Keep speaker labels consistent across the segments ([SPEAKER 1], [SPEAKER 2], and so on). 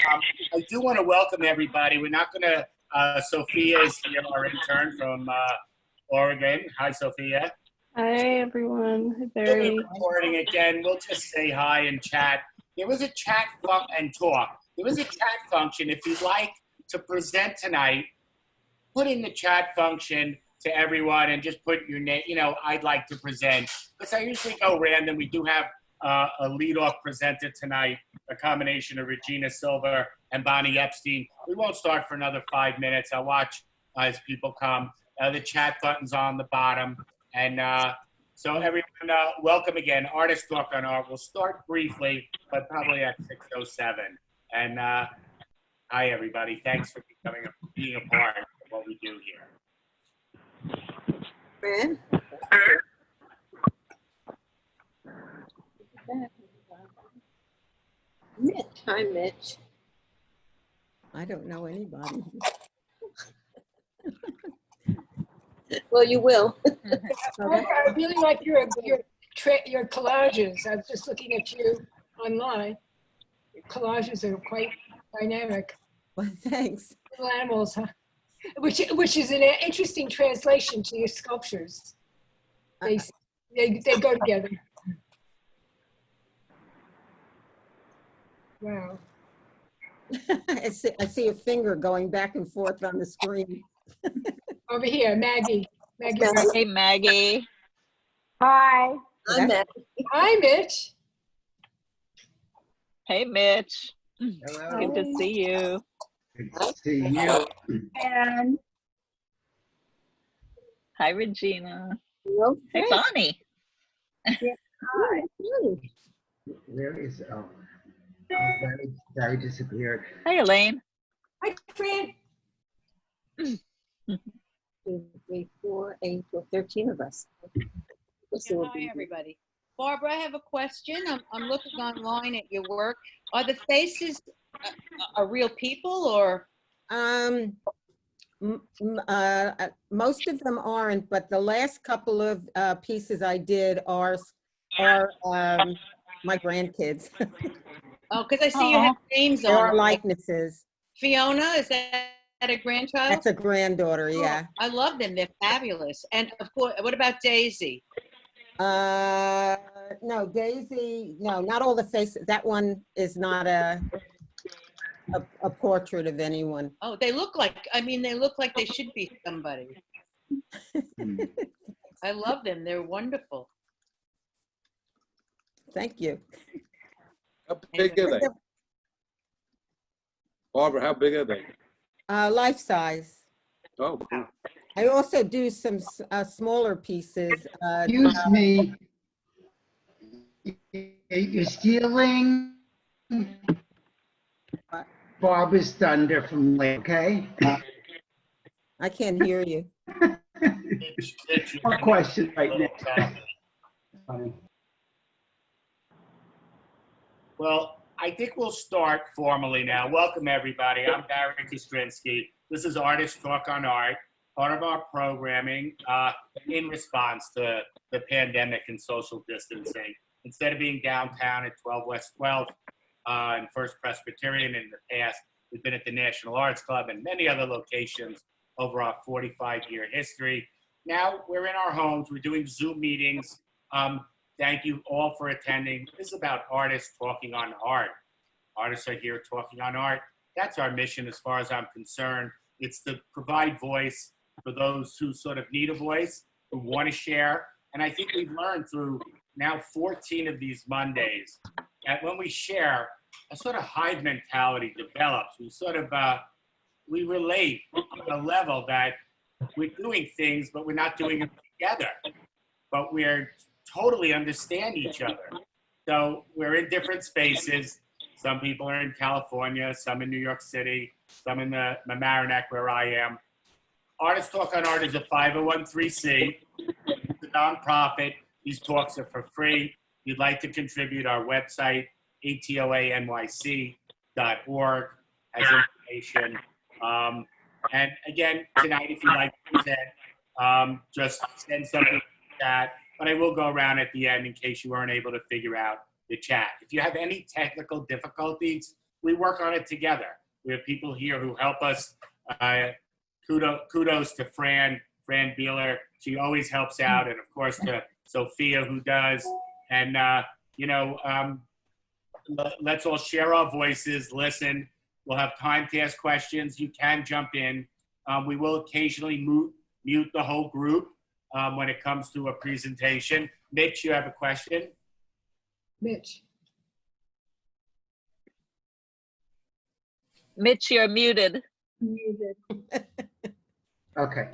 [SPEAKER 1] I do want to welcome everybody. We're not going to, Sophia is here, our intern from Oregon. Hi, Sophia.
[SPEAKER 2] Hi, everyone. Hi,
[SPEAKER 1] We'll
[SPEAKER 2] Barry.
[SPEAKER 1] be recording again. We'll just say hi and chat. There was a chat and talk. There was a chat function. If you'd like to present tonight, put in the chat function to everyone and just put your name, I'd like to present. Because I usually go random. We do have a lead-off presenter tonight, a combination of Regina Silver and Bonnie Epstein. We won't start for another 5 minutes. I'll watch as people come. The chat button's on the bottom. And so everyone, welcome again. Artist Talk on Art. We'll start briefly, but probably at 6:07. And hi, everybody. Thanks for being a part of what we do here.
[SPEAKER 3] Fran? Mitch. Hi, Mitch.
[SPEAKER 4] I don't know anybody.
[SPEAKER 3] Well, you will.
[SPEAKER 5] I really like your collages. I was just looking at you online. Your collages are quite dynamic.
[SPEAKER 4] Well, thanks.
[SPEAKER 5] Little animals, huh? Which is an interesting translation to your sculptures. They go together. Wow.
[SPEAKER 4] I see a finger going back and forth on the screen.
[SPEAKER 5] Over here, Maggie.
[SPEAKER 6] Hey, Maggie.
[SPEAKER 7] Hi.
[SPEAKER 3] I'm Matt.
[SPEAKER 5] Hi, Mitch.
[SPEAKER 6] Hey, Mitch.
[SPEAKER 8] Hello.
[SPEAKER 6] Good to see you.
[SPEAKER 8] Good to see you.
[SPEAKER 7] And
[SPEAKER 6] Hi, Regina.
[SPEAKER 3] Okay.
[SPEAKER 6] Hey, Bonnie.
[SPEAKER 7] hi.
[SPEAKER 8] Where is Barry disappeared.
[SPEAKER 6] Hi, Elaine.
[SPEAKER 5] Hi, Fran.
[SPEAKER 3] 2, 3, 4, 8, 12, 13 of us.
[SPEAKER 9] Hi, everybody. Barbara, I have a question. I'm looking online at your work. Are the faces are real people or?
[SPEAKER 4] Most of them aren't, but the last couple of pieces I did are my grandkids.
[SPEAKER 9] Oh, because I see you have names
[SPEAKER 4] There are
[SPEAKER 9] on.
[SPEAKER 4] likenesses.
[SPEAKER 9] Fiona, is that a grandchild?
[SPEAKER 4] That's a granddaughter, yeah.
[SPEAKER 9] Oh, I love them. They're fabulous. And of course, what about Daisy?
[SPEAKER 4] No, Daisy, no, not all the faces. That one is not a portrait of anyone.
[SPEAKER 9] Oh, they look like they should be somebody. I love them. They're wonderful.
[SPEAKER 4] Thank you.
[SPEAKER 10] How big are they? Barbara, how big are they?
[SPEAKER 4] Life size.
[SPEAKER 10] Oh, cool.
[SPEAKER 4] I also do some smaller pieces.
[SPEAKER 8] Excuse me. You're stealing Barbara's thunder from Lake, okay?
[SPEAKER 4] I can't hear you.
[SPEAKER 8] More question right now.
[SPEAKER 1] Well, I think we'll start formally now. Welcome, everybody. I'm Barry Kostrinsky. This is Artist Talk on Art, part of our programming in response to the pandemic and social distancing. Instead of being downtown at 12 West 12th and First Presbyterian in the past, we've been at the National Arts Club and many other locations over our 45-year history. Now we're in our homes. We're doing Zoom meetings. Thank you all for attending. This is about artists talking on art. Artists are here talking on art. That's our mission as far as I'm concerned. It's to provide voice for those who sort of need a voice, who want to share. And I think we've learned through now 14 of these Mondays that when we share, a sort of hive mentality develops. We sort of, we relate on a level that we're doing things, but we're not doing them together. But we're totally understand each other. So we're in different spaces. Some people are in California, some in New York City, some in the Mamaroneck where I am. Artist Talk on Art is a 501(c)(3). It's a nonprofit. These talks are for free. If you'd like to contribute, our website, ATOA-NYC.org, has information. And again, tonight, if you'd like to present, just send something in the chat. But I will go around at the end in case you weren't able to figure out the chat. If you have any technical difficulties, we work on it together. We have people here who help us. Kudos to Fran Beeler. She always helps out. And of course to Sophia, who does. And, let's all share our voices, listen. We'll have time to ask questions. You can jump in. We will occasionally mute the whole group when it comes to a presentation. Mitch, you have a question?
[SPEAKER 5] Mitch.
[SPEAKER 6] Mitch, you're muted.
[SPEAKER 7] Muted.
[SPEAKER 8] Okay.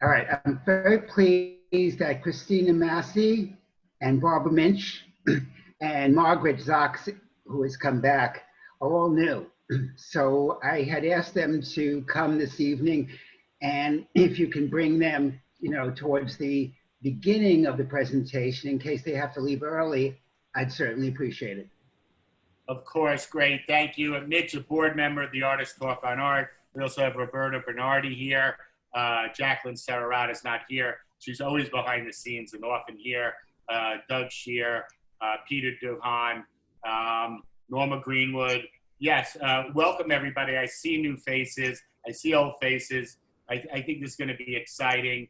[SPEAKER 8] All right. I'm very pleased that Christina Massey and Barbara Minch and Margaret Zox, who has come back, are all new. So I had asked them to come this evening, and if you can bring them, towards the beginning of the presentation in case they have to leave early, I'd certainly appreciate it.
[SPEAKER 1] Of course, great, thank you. And Mitch, a board member of the Artist Talk on Art. We also have Roberta Bernardi here. Jacqueline Serrat is not here. She's always behind the scenes and often here. Doug Shear, Peter Duhan, Norma Greenwood. Yes, welcome everybody. I see new faces. I see old faces. I think this is going to be exciting.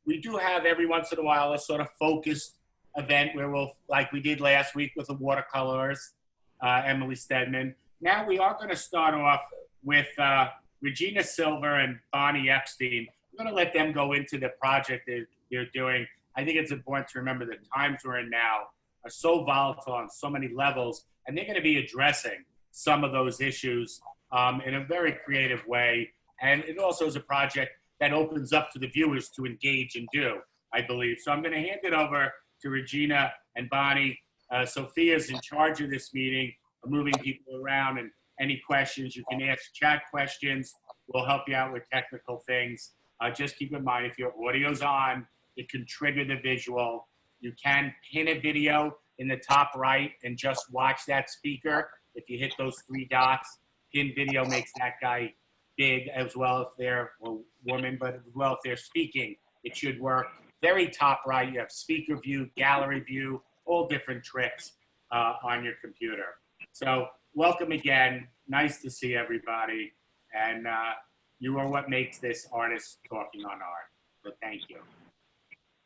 [SPEAKER 1] We do have every once in a while a sort of focused event where we'll, like we did last week with the watercolors, Emily Stedman. Now we are going to start off with Regina Silver and Bonnie Epstein. I'm going to let them go into the project that they're doing. I think it's important to remember the times we're in now are so volatile on so many levels, and they're going to be addressing some of those issues in a very creative way. And it also is a project that opens up to the viewers to engage and do, I believe. So I'm going to hand it over to Regina and Bonnie. Sophia's in charge of this meeting, moving people around, and any questions you can ask chat questions. We'll help you out with technical things. Just keep in mind, if your audio's on, it can trigger the visual. You can pin a video in the top right and just watch that speaker. If you hit those 3 dots, pin video makes that guy big, as well if they're a woman, but as well if they're speaking, it should work. Very top right, you have speaker view, gallery view, all different tricks on your computer. So welcome again. Nice to see everybody. And you are what makes this Artist Talking on Art. So thank you.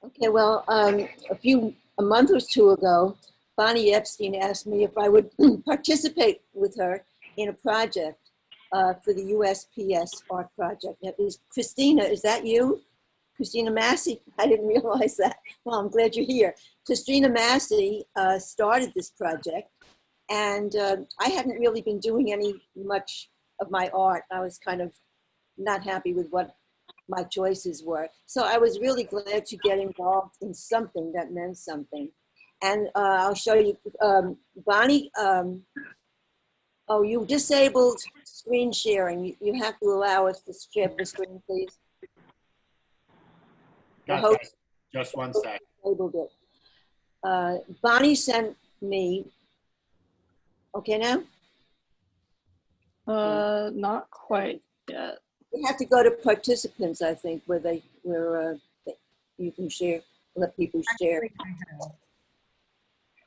[SPEAKER 3] Okay, well, a month or two ago, Bonnie Epstein asked me if I would participate with her in a project for the USPS art project. Now, Christina, is that you? Christina Massey? I didn't realize that. Well, I'm glad you're here. Christina Massey started this project, and I hadn't really been doing much of my art. I was kind of not happy with what my choices were. So I was really glad to get involved in something that meant something. And I'll show you, Bonnie, oh, you disabled screen sharing. You have to allow us to share the screen, please.
[SPEAKER 1] Just one sec.
[SPEAKER 3] Disabled it. Bonnie sent me, okay now?
[SPEAKER 2] Not quite yet.
[SPEAKER 3] You have to go to participants, I think, where you can share, let people share.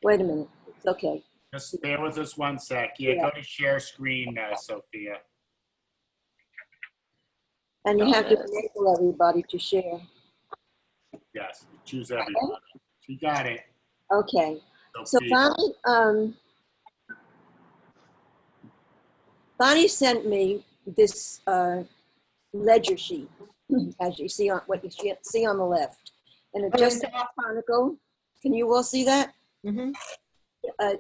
[SPEAKER 3] Wait a minute, it's okay.
[SPEAKER 1] Just bear with us one sec. Yeah, go to share screen, Sophia.
[SPEAKER 3] And you have to enable everybody to share.
[SPEAKER 1] Yes, choose everybody. You got it.
[SPEAKER 3] Okay, so Bonnie sent me this ledger sheet, as you see on what you see on the left, and it just said a chronicle. Can you all see that?
[SPEAKER 4] Mm-hmm.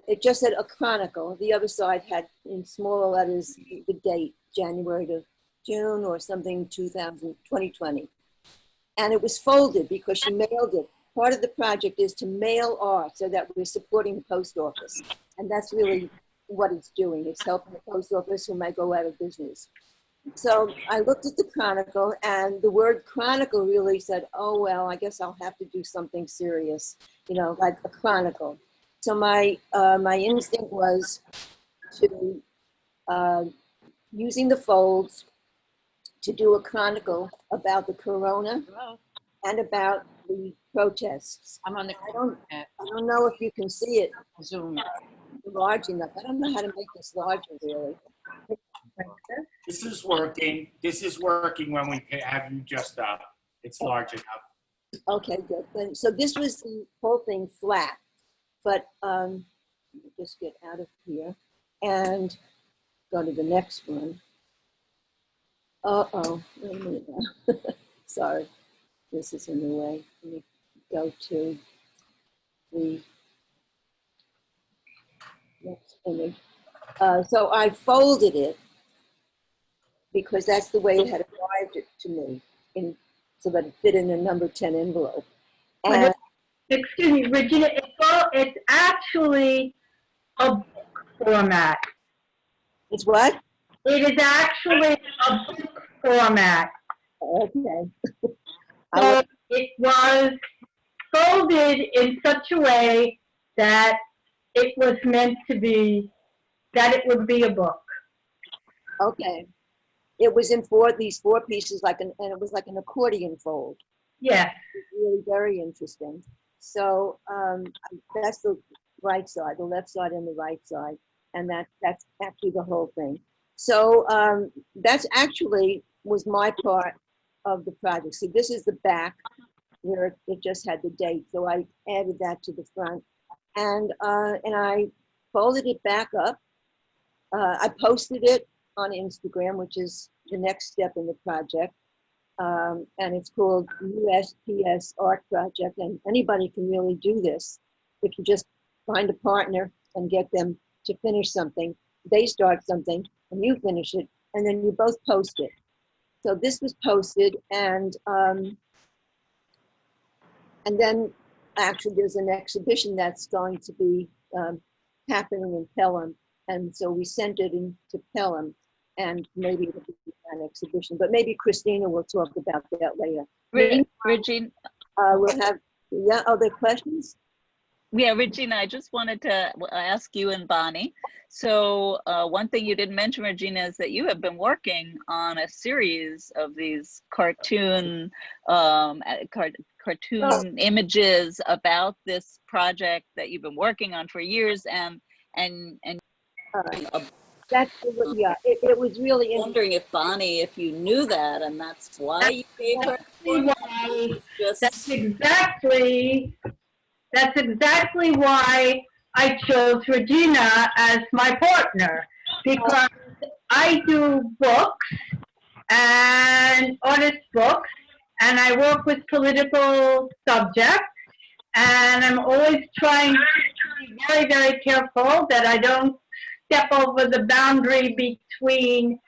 [SPEAKER 3] It just said a chronicle. The other side had in smaller letters the date, January to June or something, 2020. And it was folded because she mailed it. Part of the project is to mail art so that we're supporting the post office. And that's really what it's doing. It's helping the post office who might go out of business. So I looked at the chronicle, and the word chronicle really said, oh, well, I guess I'll have to do something serious, like a chronicle. So my instinct was to, using the folds, to do a chronicle about the corona and about the protests.
[SPEAKER 9] I'm on the
[SPEAKER 3] I don't know if you can see it.
[SPEAKER 9] Zoom.
[SPEAKER 3] large enough. I don't know how to make this larger, really.
[SPEAKER 1] This is working. This is working when we have you just up. It's large enough.
[SPEAKER 3] Okay, good. Then, so this was the whole thing flat, but let me just get out of here and go to the next one. Uh-oh, wait a minute now. Sorry, this is in the way. Let me go to the next image. So I folded it because that's the way it had arrived it to me, so that it fit in a number 10 envelope. And
[SPEAKER 7] Excuse me, Regina, it's actually a book format.
[SPEAKER 3] it's what?
[SPEAKER 7] It is actually a book format.
[SPEAKER 3] Okay.
[SPEAKER 7] So it was folded in such a way that it was meant to be, that it would be a book.
[SPEAKER 3] Okay. It was in these four pieces, and it was like an accordion fold.
[SPEAKER 7] Yes.
[SPEAKER 3] It's really very interesting. So that's the right side, the left side and the right side. And that's actually the whole thing. So that's actually was my part of the project. So this is the back where it just had the date. So I added that to the front. And I folded it back up. I posted it on Instagram, which is the next step in the project. And it's called USPS Art Project. And anybody can really do this. If you just find a partner and get them to finish something, they start something and you finish it, and then you both post it. So this was posted, and then actually there's an exhibition that's going to be happening in Pelham. And so we sent it into Pelham, and maybe it'll be an exhibition, but maybe Christina will talk about that later.
[SPEAKER 6] Regina.
[SPEAKER 3] We'll have, other questions?
[SPEAKER 6] Yeah, Regina, I just wanted to ask you and Bonnie. So one thing you didn't mention, Regina, is that you have been working on a series of these cartoon images about this project that you've been working on for years, and
[SPEAKER 3] That's, yeah, it was really interesting.
[SPEAKER 6] wondering if Bonnie, if you knew that, and that's why you gave her.
[SPEAKER 7] That's exactly why I chose Regina as my partner, because I do books and artist books, and I work with political subjects, and I'm always trying to be very, very careful that I don't step over the boundary between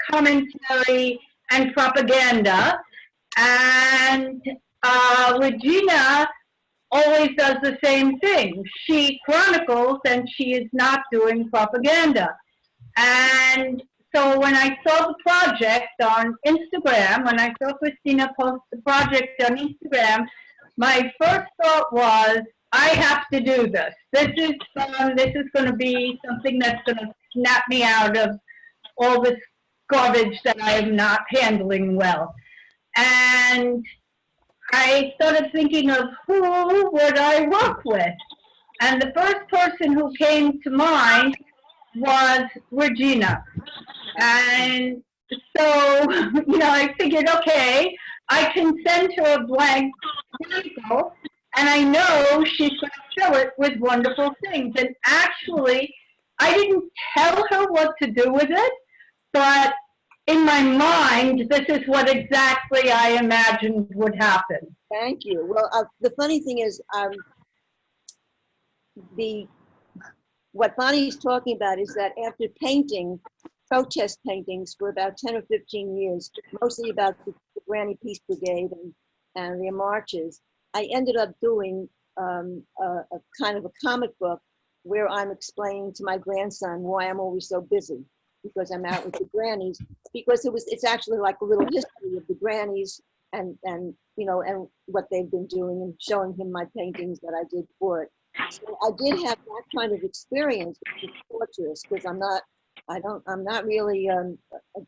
[SPEAKER 7] commentary and propaganda. And Regina always does the same thing. She chronicles and she is not doing propaganda. And so when I saw the project on Instagram, when I saw Christina post the project on Instagram, my first thought was, I have to do this. This is fun. This is going to be something that's going to snap me out of all this garbage that I am not handling well. And I started thinking of who would I work with. And the first person who came to mind was Regina. And so, I figured, okay, I can send her a blank article, and I know she's going to fill it with wonderful things. And actually, I didn't tell her what to do with it, but in my mind, this is what exactly I imagined would happen.
[SPEAKER 3] Thank you. Well, the funny thing is, what Bonnie's talking about is that after painting protest paintings for about 10 or 15 years, mostly about the Granny Peace Brigade and their marches, I ended up doing a kind of a comic book where I'm explaining to my grandson why I'm always so busy, because I'm out with the grannies, because it's actually like a little history of the grannies and what they've been doing, and showing him my paintings that I did for it. So I did have that kind of experience with portraits, because I'm not really a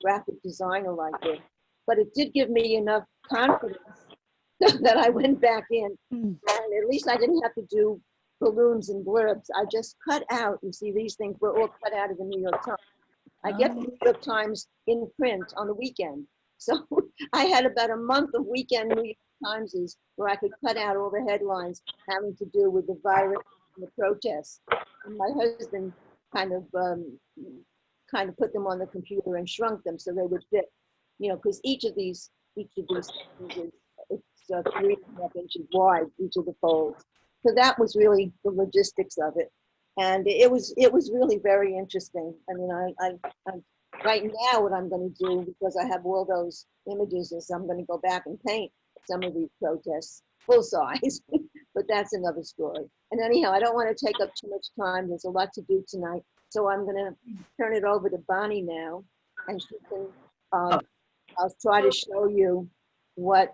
[SPEAKER 3] graphic designer like this, but it did give me enough confidence that I went back in, and at least I didn't have to do balloons and blurbs. I just cut out, you see, these things were all cut out of the New York Times. I get the New York Times in print on the weekend. So I had about a month of weekend New York Timeses where I could cut out all the headlines having to do with the virus and the protests. And my husband kind of put them on the computer and shrunk them so they would fit, you know, because each of these things is it's 3.5 inches wide, each of the folds. So that was really the logistics of it. And it was really very interesting. I mean, I right now what I'm going to do, because I have all those images, is I'm going to go back and paint some of these protests full size, but that's another story. And anyhow, I don't want to take up too much time. There's a lot to do tonight. So I'm going to turn it over to Bonnie now, and she can, I'll try to show you what,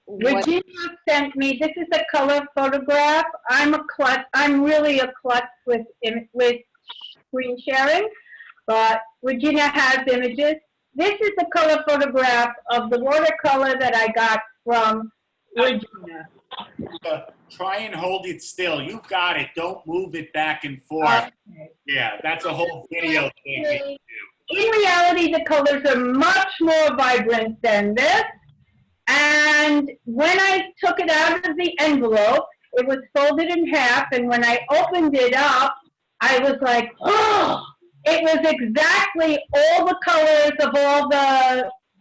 [SPEAKER 7] Regina sent me, this is a color photograph. I'm really a klutz with screen sharing, but Regina has images. This is a color photograph of the watercolor that I got from Regina.
[SPEAKER 1] Try and hold it still. You've got it. Don't move it back and forth.
[SPEAKER 7] Okay.
[SPEAKER 1] Yeah, that's a whole video thing.
[SPEAKER 7] In reality, the colors are much more vibrant than this. And when I took it out of the envelope, it was folded in half. And when I opened it up, I was like, oh, it was exactly all the colors of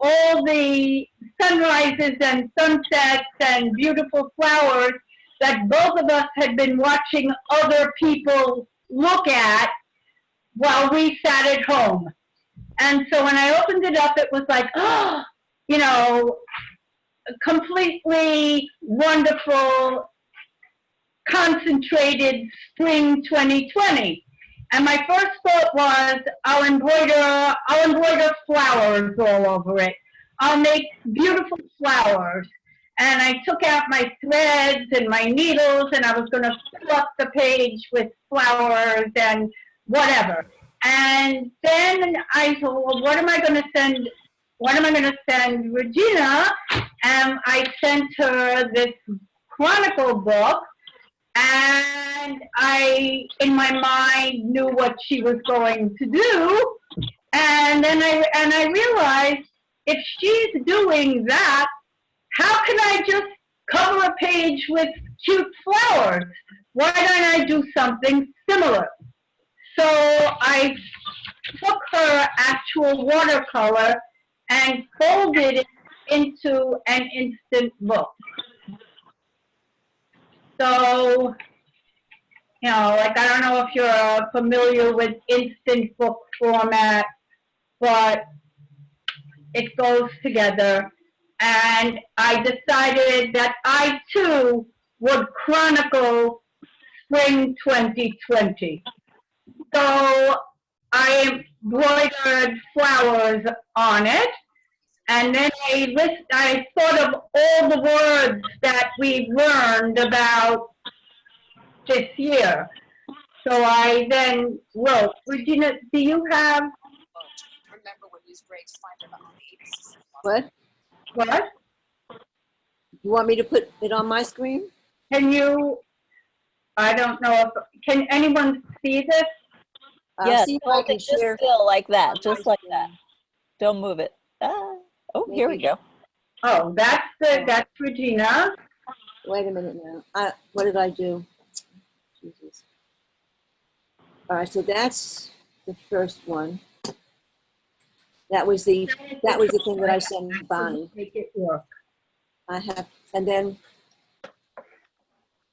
[SPEAKER 7] all the sunrises and sunsets and beautiful flowers that both of us had been watching other people look at while we sat at home. And so when I opened it up, it was like, oh, you know, completely wonderful, concentrated spring 2020. And my first thought was, I'll embroider flowers all over it. I'll make beautiful flowers. And I took out my threads and my needles, and I was going to fill up the page with flowers and whatever. And then I thought, well, what am I going to send? What am I going to send Regina? And I sent her this chronicle book, and I, in my mind, knew what she was going to do. And then I realized, if she's doing that, how can I just cover a page with cute flowers? Why don't I do something similar? So I took her actual watercolor and folded it into an instant book. So, you know, like, I don't know if you're familiar with instant book format, but it goes together. And I decided that I too would chronicle spring 2020. So I embroidered flowers on it, and then I thought of all the words that we learned about this year. So I then wrote, Regina, do you have?
[SPEAKER 3] What?
[SPEAKER 7] What?
[SPEAKER 3] You want me to put it on my screen?
[SPEAKER 7] Can you, I don't know if, can anyone see this?
[SPEAKER 3] I'll
[SPEAKER 6] Yes,
[SPEAKER 3] see if I
[SPEAKER 6] hold
[SPEAKER 3] can
[SPEAKER 6] it just
[SPEAKER 3] share.
[SPEAKER 6] still like that, just like that. Don't move it. Oh, here we go.
[SPEAKER 7] Oh, that's Regina.
[SPEAKER 3] Wait a minute now. What did I do? Jesus. All right, so that's the first one. That was the thing that I sent Bonnie.
[SPEAKER 7] Make it work.
[SPEAKER 3] I have, and then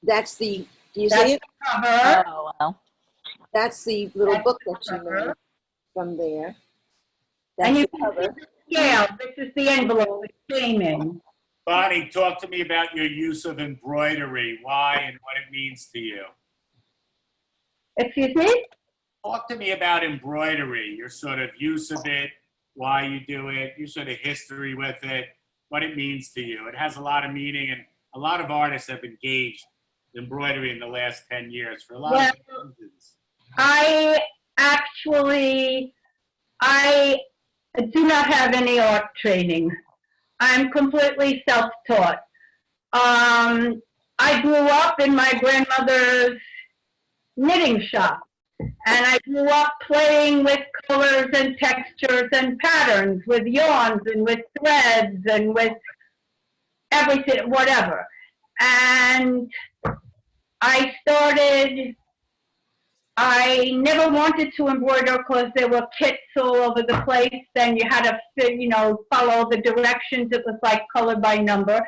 [SPEAKER 3] that's the, do you
[SPEAKER 7] That's
[SPEAKER 3] see it?
[SPEAKER 7] the cover.
[SPEAKER 6] Oh, wow.
[SPEAKER 3] That's the little
[SPEAKER 7] That's
[SPEAKER 3] book
[SPEAKER 7] the
[SPEAKER 3] that she
[SPEAKER 7] cover.
[SPEAKER 3] made from there.
[SPEAKER 7] And
[SPEAKER 3] That's
[SPEAKER 7] you
[SPEAKER 3] the
[SPEAKER 7] can
[SPEAKER 3] cover.
[SPEAKER 7] see the scale. This is the envelope it came in.
[SPEAKER 1] Bonnie, talk to me about your use of embroidery, why and what it means to you.
[SPEAKER 7] Excuse me?
[SPEAKER 1] Talk to me about embroidery, your sort of use of it, why you do it, your sort of history with it, what it means to you. It has a lot of meaning, and a lot of artists have engaged embroidery in the last 10 years for a lot of reasons.
[SPEAKER 7] I do not have any art training. I'm completely self-taught. I grew up in my grandmother's knitting shop. And I grew up playing with colors and textures and patterns, with yarns and with threads and with everything, whatever. And I never wanted to embroider because there were kits all over the place and you had to, follow the directions. It was like color by number.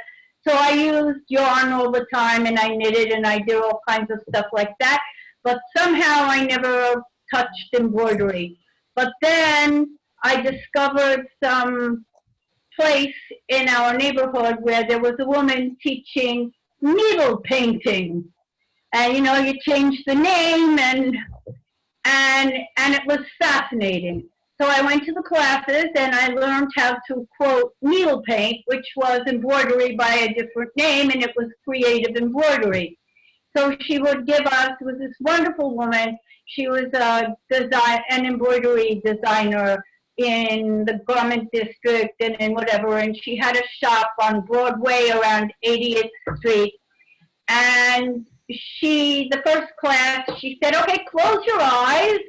[SPEAKER 7] So I used yarn all the time and I knitted and I did all kinds of stuff like that. But somehow I never touched embroidery. But then I discovered some place in our neighborhood where there was a woman teaching needle painting. And you change the name and it was fascinating. So I went to the classes and I learned how to quote needle paint, which was embroidery by a different name, and it was creative embroidery. So she would give us, it was this wonderful woman, she was an embroidery designer in the garment district and in whatever, and she had a shop on Broadway around 80th Street. And the first class, she said, okay, close your eyes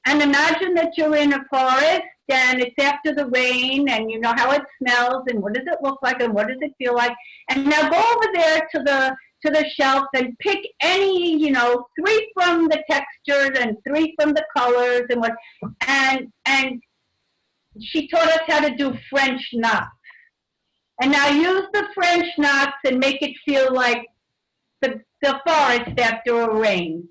[SPEAKER 7] and imagine that you're in a forest and it's after the rain and you know how it smells and what does it look like and what does it feel like. And now go over there to the shelf and pick any, 3 from the textures and 3 from the colors and she taught us how to do French knots. And now use the French knots and make it feel like the forest after a rain.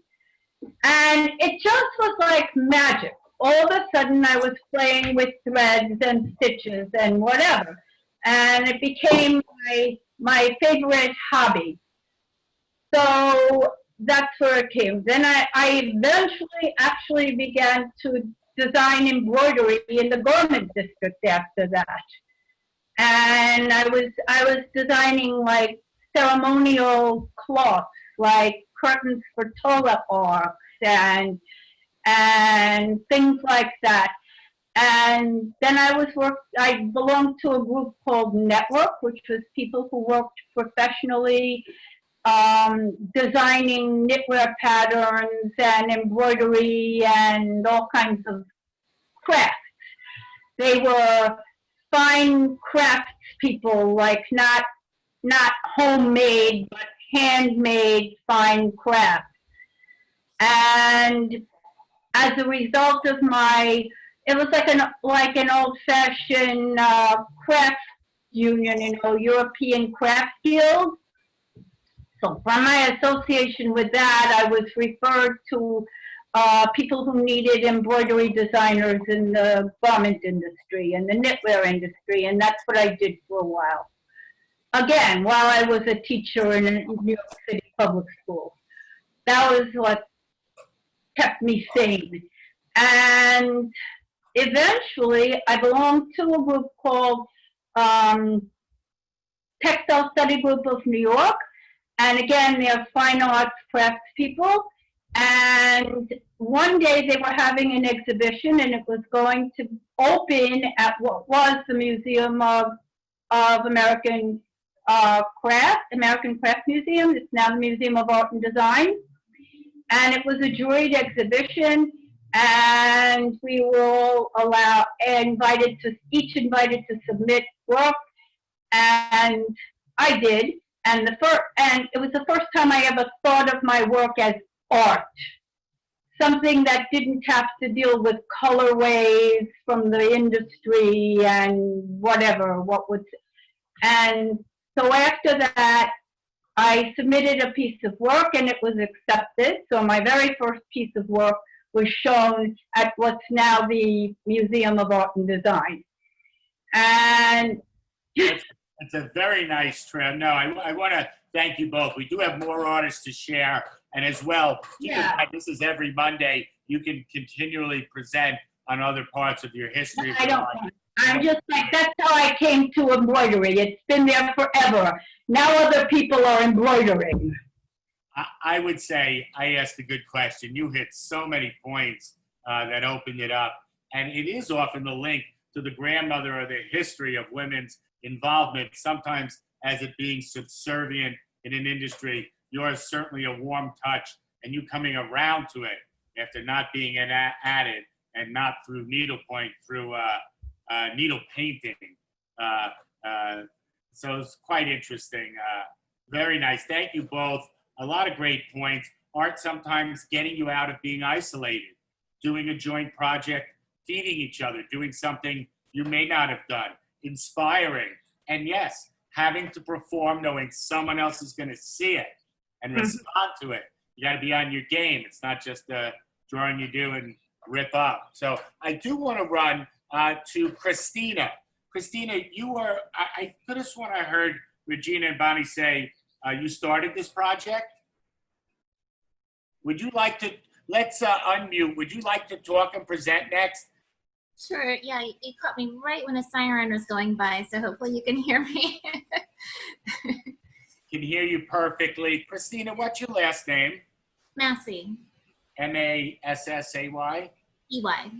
[SPEAKER 7] And it just was like magic. All of a sudden I was playing with threads and stitches and whatever. And it became my favorite hobby. So that's where it came. Then I eventually actually began to design embroidery in the garment district after that. And I was designing like ceremonial cloths, like curtains for toilet arcs and things like that. And then I belonged to a group called Network, which was people who worked professionally designing knitwear patterns and embroidery and all kinds of crafts. They were fine crafts people, like not homemade, but handmade fine crafts. And as a result of it was like an old-fashioned craft union, European craft guild. So from my association with that, I was referred to people who needed embroidery designers in the garment industry and the knitwear industry, and that's what I did for a while. Again, while I was a teacher in a New York City public school. That was what kept me sane. And eventually, I belonged to a group called Textile Study Group of New York. And again, they're fine arts crafts people. And one day they were having an exhibition and it was going to open at what was the Museum of American Craft Museum. It's now the Museum of Art and Design. And it was a juried exhibition and we were all invited to submit work, and I did. And it was the first time I ever thought of my work as art, something that didn't have to deal with colorways from the industry and whatever. And so after that, I submitted a piece of work and it was accepted. So my very first piece of work was shown at what's now the Museum of Art and Design. And
[SPEAKER 1] it's a very nice trip. No, I want to thank you both. We do have more artists to share. And as well, this is every Monday. You can continually present on other parts of your history.
[SPEAKER 7] I'm just like, that's how I came to embroidery. It's been there forever. Now other people are embroidering.
[SPEAKER 1] I would say I asked a good question. You hit so many points that opened it up. And it is often the link to the grandmother or the history of women's involvement, sometimes as it being subservient in an industry yours certainly a warm touch, and you coming around to it after not being added and not through needlepoint, through needle painting. So it's quite interesting. Very nice. Thank you both. A lot of great points. Art sometimes getting you out of being isolated, doing a joint project, feeding each other, doing something you may not have done, inspiring. And yes, having to perform, knowing someone else is going to see it and respond to it. You got to be on your game. It's not just a drawing you do and rip up. So I do want to run to Christina. Christina, you were, I could have sworn I heard Regina and Bonnie say you started this project. Would you like to, let's unmute. Would you like to talk and present next?
[SPEAKER 11] Sure, yeah, you caught me right when the siren was going by, so hopefully you can hear me.
[SPEAKER 1] Can hear you perfectly. Christina, what's your last name?
[SPEAKER 11] Massey.
[SPEAKER 1] M-A-S-S-A-Y?
[SPEAKER 11] E-Y.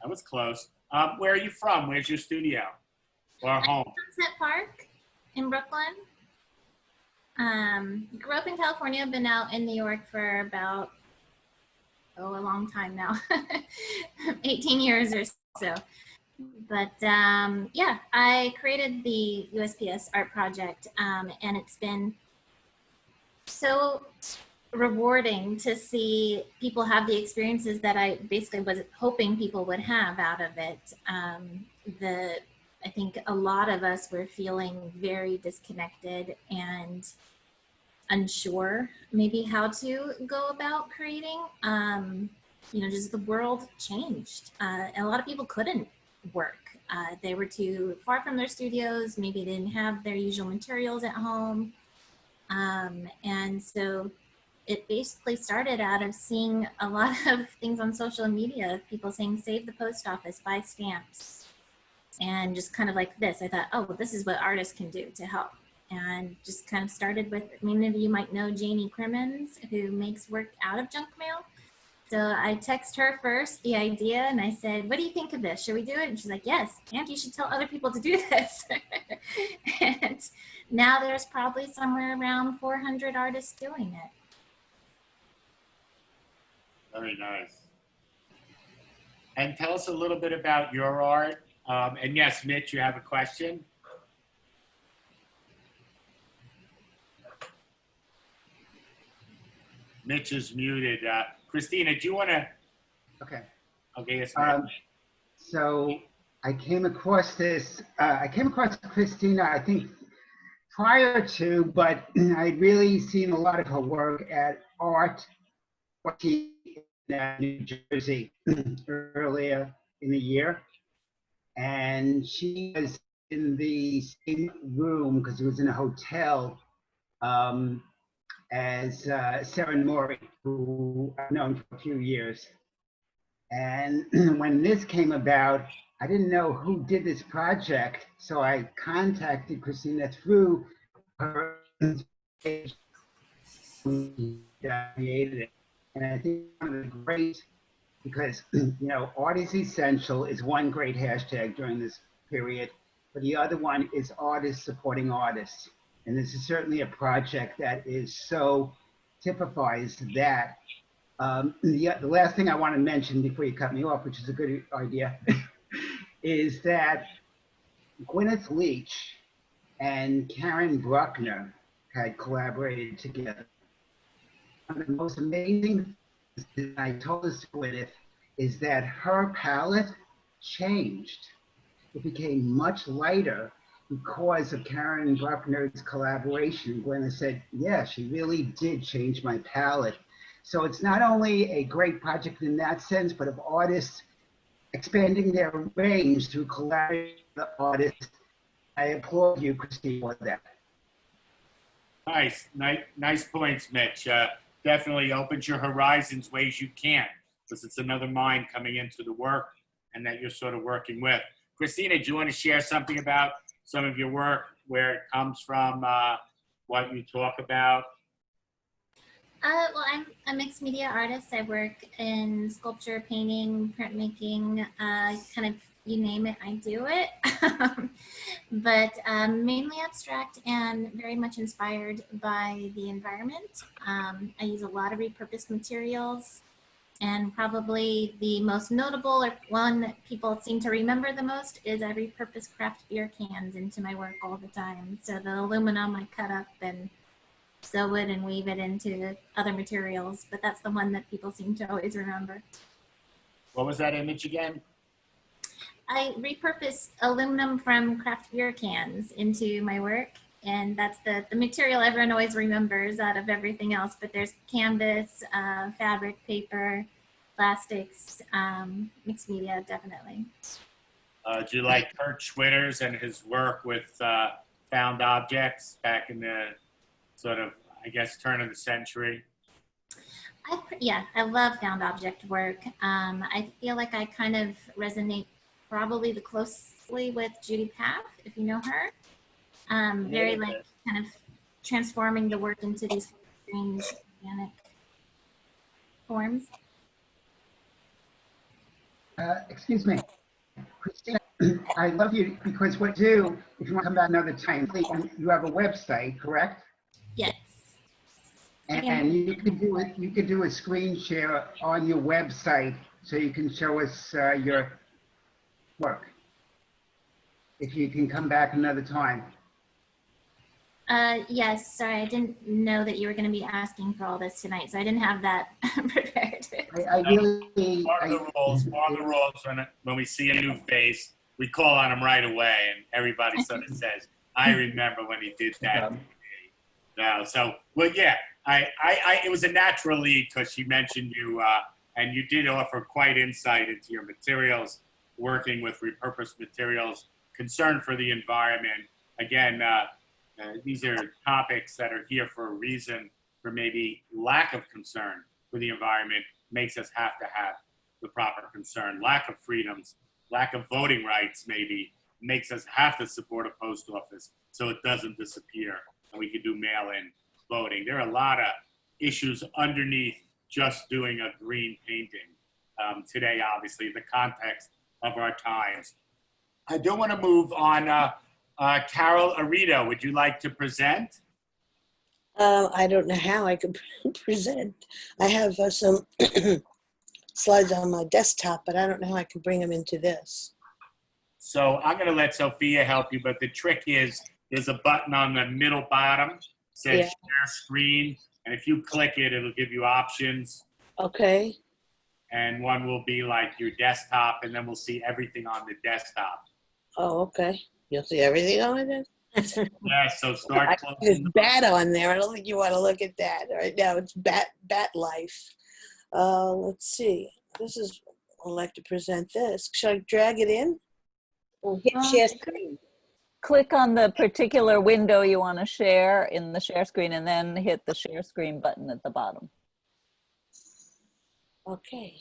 [SPEAKER 1] That was close. Where are you from? Where's your studio or home?
[SPEAKER 11] Sunset Park in Brooklyn. Grew up in California, been out in New York for about, a long time now, 18 years or so. But yeah, I created the USPS art project, and it's been so rewarding to see people have the experiences that I basically was hoping people would have out of it. I think a lot of us were feeling very disconnected and unsure maybe how to go about creating. You know, just the world changed. And a lot of people couldn't work. They were too far from their studios. Maybe they didn't have their usual materials at home. And so it basically started out of seeing a lot of things on social media of people saying, save the post office, buy stamps. And just kind of like this, I thought, oh, well, this is what artists can do to help. And just kind of started with, many of you might know Janie Crimmins, who makes work out of junk mail. So I text her first the idea and I said, what do you think of this? Should we do it? And she's like, yes, and you should tell other people to do this. And now there's probably somewhere around 400 artists doing it.
[SPEAKER 1] Very nice. And tell us a little bit about your art. And yes, Mitch, you have a question? Mitch is muted. Christina, do you want to?
[SPEAKER 8] Okay.
[SPEAKER 1] Okay, yes.
[SPEAKER 8] So I came across this, I came across Christina, I think prior to, but I'd really seen a lot of her work at Art in New Jersey earlier in the year. And she was in the same room, because it was in a hotel, as Sarah Mori, who I've known for a few years. And when this came about, I didn't know who did this project, so I contacted Christina through her page. Created it. And I think one of the great, because you know, art is essential is one great hashtag during this period, but the other one is artists supporting artists. And this is certainly a project that is so typifies that. The last thing I want to mention before you cut me off, which is a good idea, is that Gwyneth Leach and Karen Bruckner had collaborated together. One of the most amazing things that I told this to Gwyneth is that her palette changed. It became much lighter because of Karen Bruckner's collaboration. Gwyneth said, yeah, she really did change my palette. So it's not only a great project in that sense, but of artists expanding their range through collaborating with artists. I applaud you, Christine, for that.
[SPEAKER 1] Nice points, Mitch. Definitely opens your horizons ways you can't, because it's another mind coming into the work and that you're sort of working with. Christina, do you want to share something about some of your work, where it comes from, what you talk about?
[SPEAKER 11] Well, I'm a mixed media artist. I work in sculpture, painting, printmaking, kind of you name it, I do it. But mainly abstract and very much inspired by the environment. I use a lot of repurposed materials, and probably the most notable, or one that people seem to remember the most, is I repurpose craft beer cans into my work all the time. So the aluminum I cut up and sew it and weave it into other materials, but that's the one that people seem to always remember.
[SPEAKER 1] What was that image again?
[SPEAKER 11] I repurpose aluminum from craft beer cans into my work, and that's the material everyone always remembers out of everything else, but there's canvas, fabric, paper, plastics, mixed media, definitely.
[SPEAKER 1] Do you like Hirsch and his work with found objects back in the sort of, I guess, turn of the century?
[SPEAKER 11] Yeah, I love found object work. I feel like I kind of resonate probably the closely with Judy Paff, if you know her. Very like kind of transforming the work into these strange organic forms.
[SPEAKER 8] Excuse me, Christina, I love you because what you do, if you want to come back another time, you have a website, correct?
[SPEAKER 11] Yes.
[SPEAKER 8] And you could do it. You could do a screen share on your website so you can show us your work. If you can come back another time.
[SPEAKER 11] Yes, sorry, I didn't know that you were going to be asking for all this tonight, so I didn't have that prepared.
[SPEAKER 8] I really.
[SPEAKER 1] Part of the rules when we see a new face, we call on him right away, and everybody sort of says, "I remember when he did that." No, so well, yeah, it was a natural lead because she mentioned you, and you did offer quite insight into your materials, working with repurposed materials, concern for the environment. Again, these are topics that are here for a reason, for maybe lack of concern for the environment makes us have to have the proper concern. Lack of freedoms, lack of voting rights maybe makes us have to support a post office so it doesn't disappear and we can do mail-in voting. There are a lot of issues underneath just doing a green painting. Today, obviously, the context of our times. I do want to move on. Carol Arito, would you like to present?
[SPEAKER 12] I don't know how I could present. I have some slides on my desktop, but I don't know how I can bring them into this.
[SPEAKER 1] So I'm going to let Sophia help you, but the trick is there's a button on the middle bottom, says share screen, and if you click it, it'll give you options.
[SPEAKER 12] Okay.
[SPEAKER 1] And one will be like your desktop, and then we'll see everything on the desktop.
[SPEAKER 12] Oh, okay. You'll see everything on it?
[SPEAKER 1] Yeah, so start closing.
[SPEAKER 12] There's bat on there. I don't think you want to look at that right now. It's bat life. Let's see. This is, I'd like to present this. Should I drag it in? Or hit share screen?
[SPEAKER 6] Click on the particular window you want to share in the share screen and then hit the share screen button at the bottom.
[SPEAKER 12] Okay.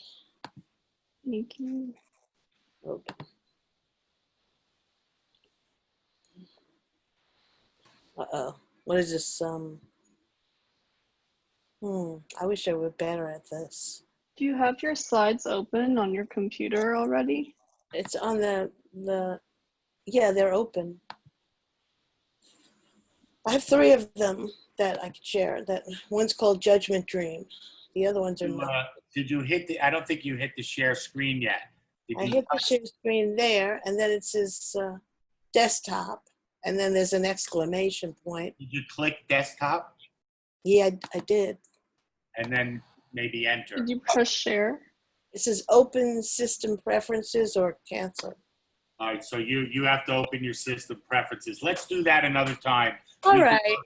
[SPEAKER 2] Thank you.
[SPEAKER 12] Open. Uh-oh. What is this? I wish I were better at this.
[SPEAKER 2] Do you have your slides open on your computer already?
[SPEAKER 12] It's on yeah, they're open. I have 3 of them that I could share. That one's called Judgment Dream. The other ones are not.
[SPEAKER 1] Did you hit I don't think you hit the share screen yet.
[SPEAKER 12] I hit the share screen there, and then it says desktop, and then there's an exclamation point.
[SPEAKER 1] Did you click desktop?
[SPEAKER 12] Yeah, I did.
[SPEAKER 1] And then maybe enter.
[SPEAKER 2] Did you press share?
[SPEAKER 12] It says open system preferences or cancel.
[SPEAKER 1] All right, so you have to open your system preferences. Let's do that another time.
[SPEAKER 12] All right,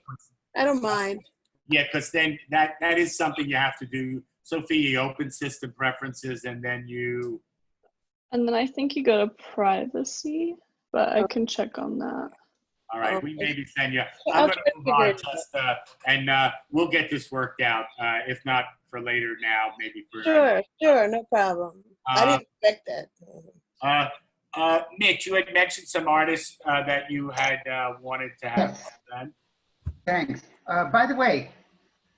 [SPEAKER 12] I don't mind.
[SPEAKER 1] Yeah, because then that is something you have to do. Sophia, you open system preferences and then you...
[SPEAKER 2] And then I think you go to privacy, but I can check on that.
[SPEAKER 1] All right, we maybe send you... I'm going to move on just, and we'll get this worked out. If not for later now, maybe for...
[SPEAKER 12] Sure, no problem. I didn't expect that.
[SPEAKER 1] Mitch, you had mentioned some artists that you had wanted to have done.
[SPEAKER 8] Thanks. By the way,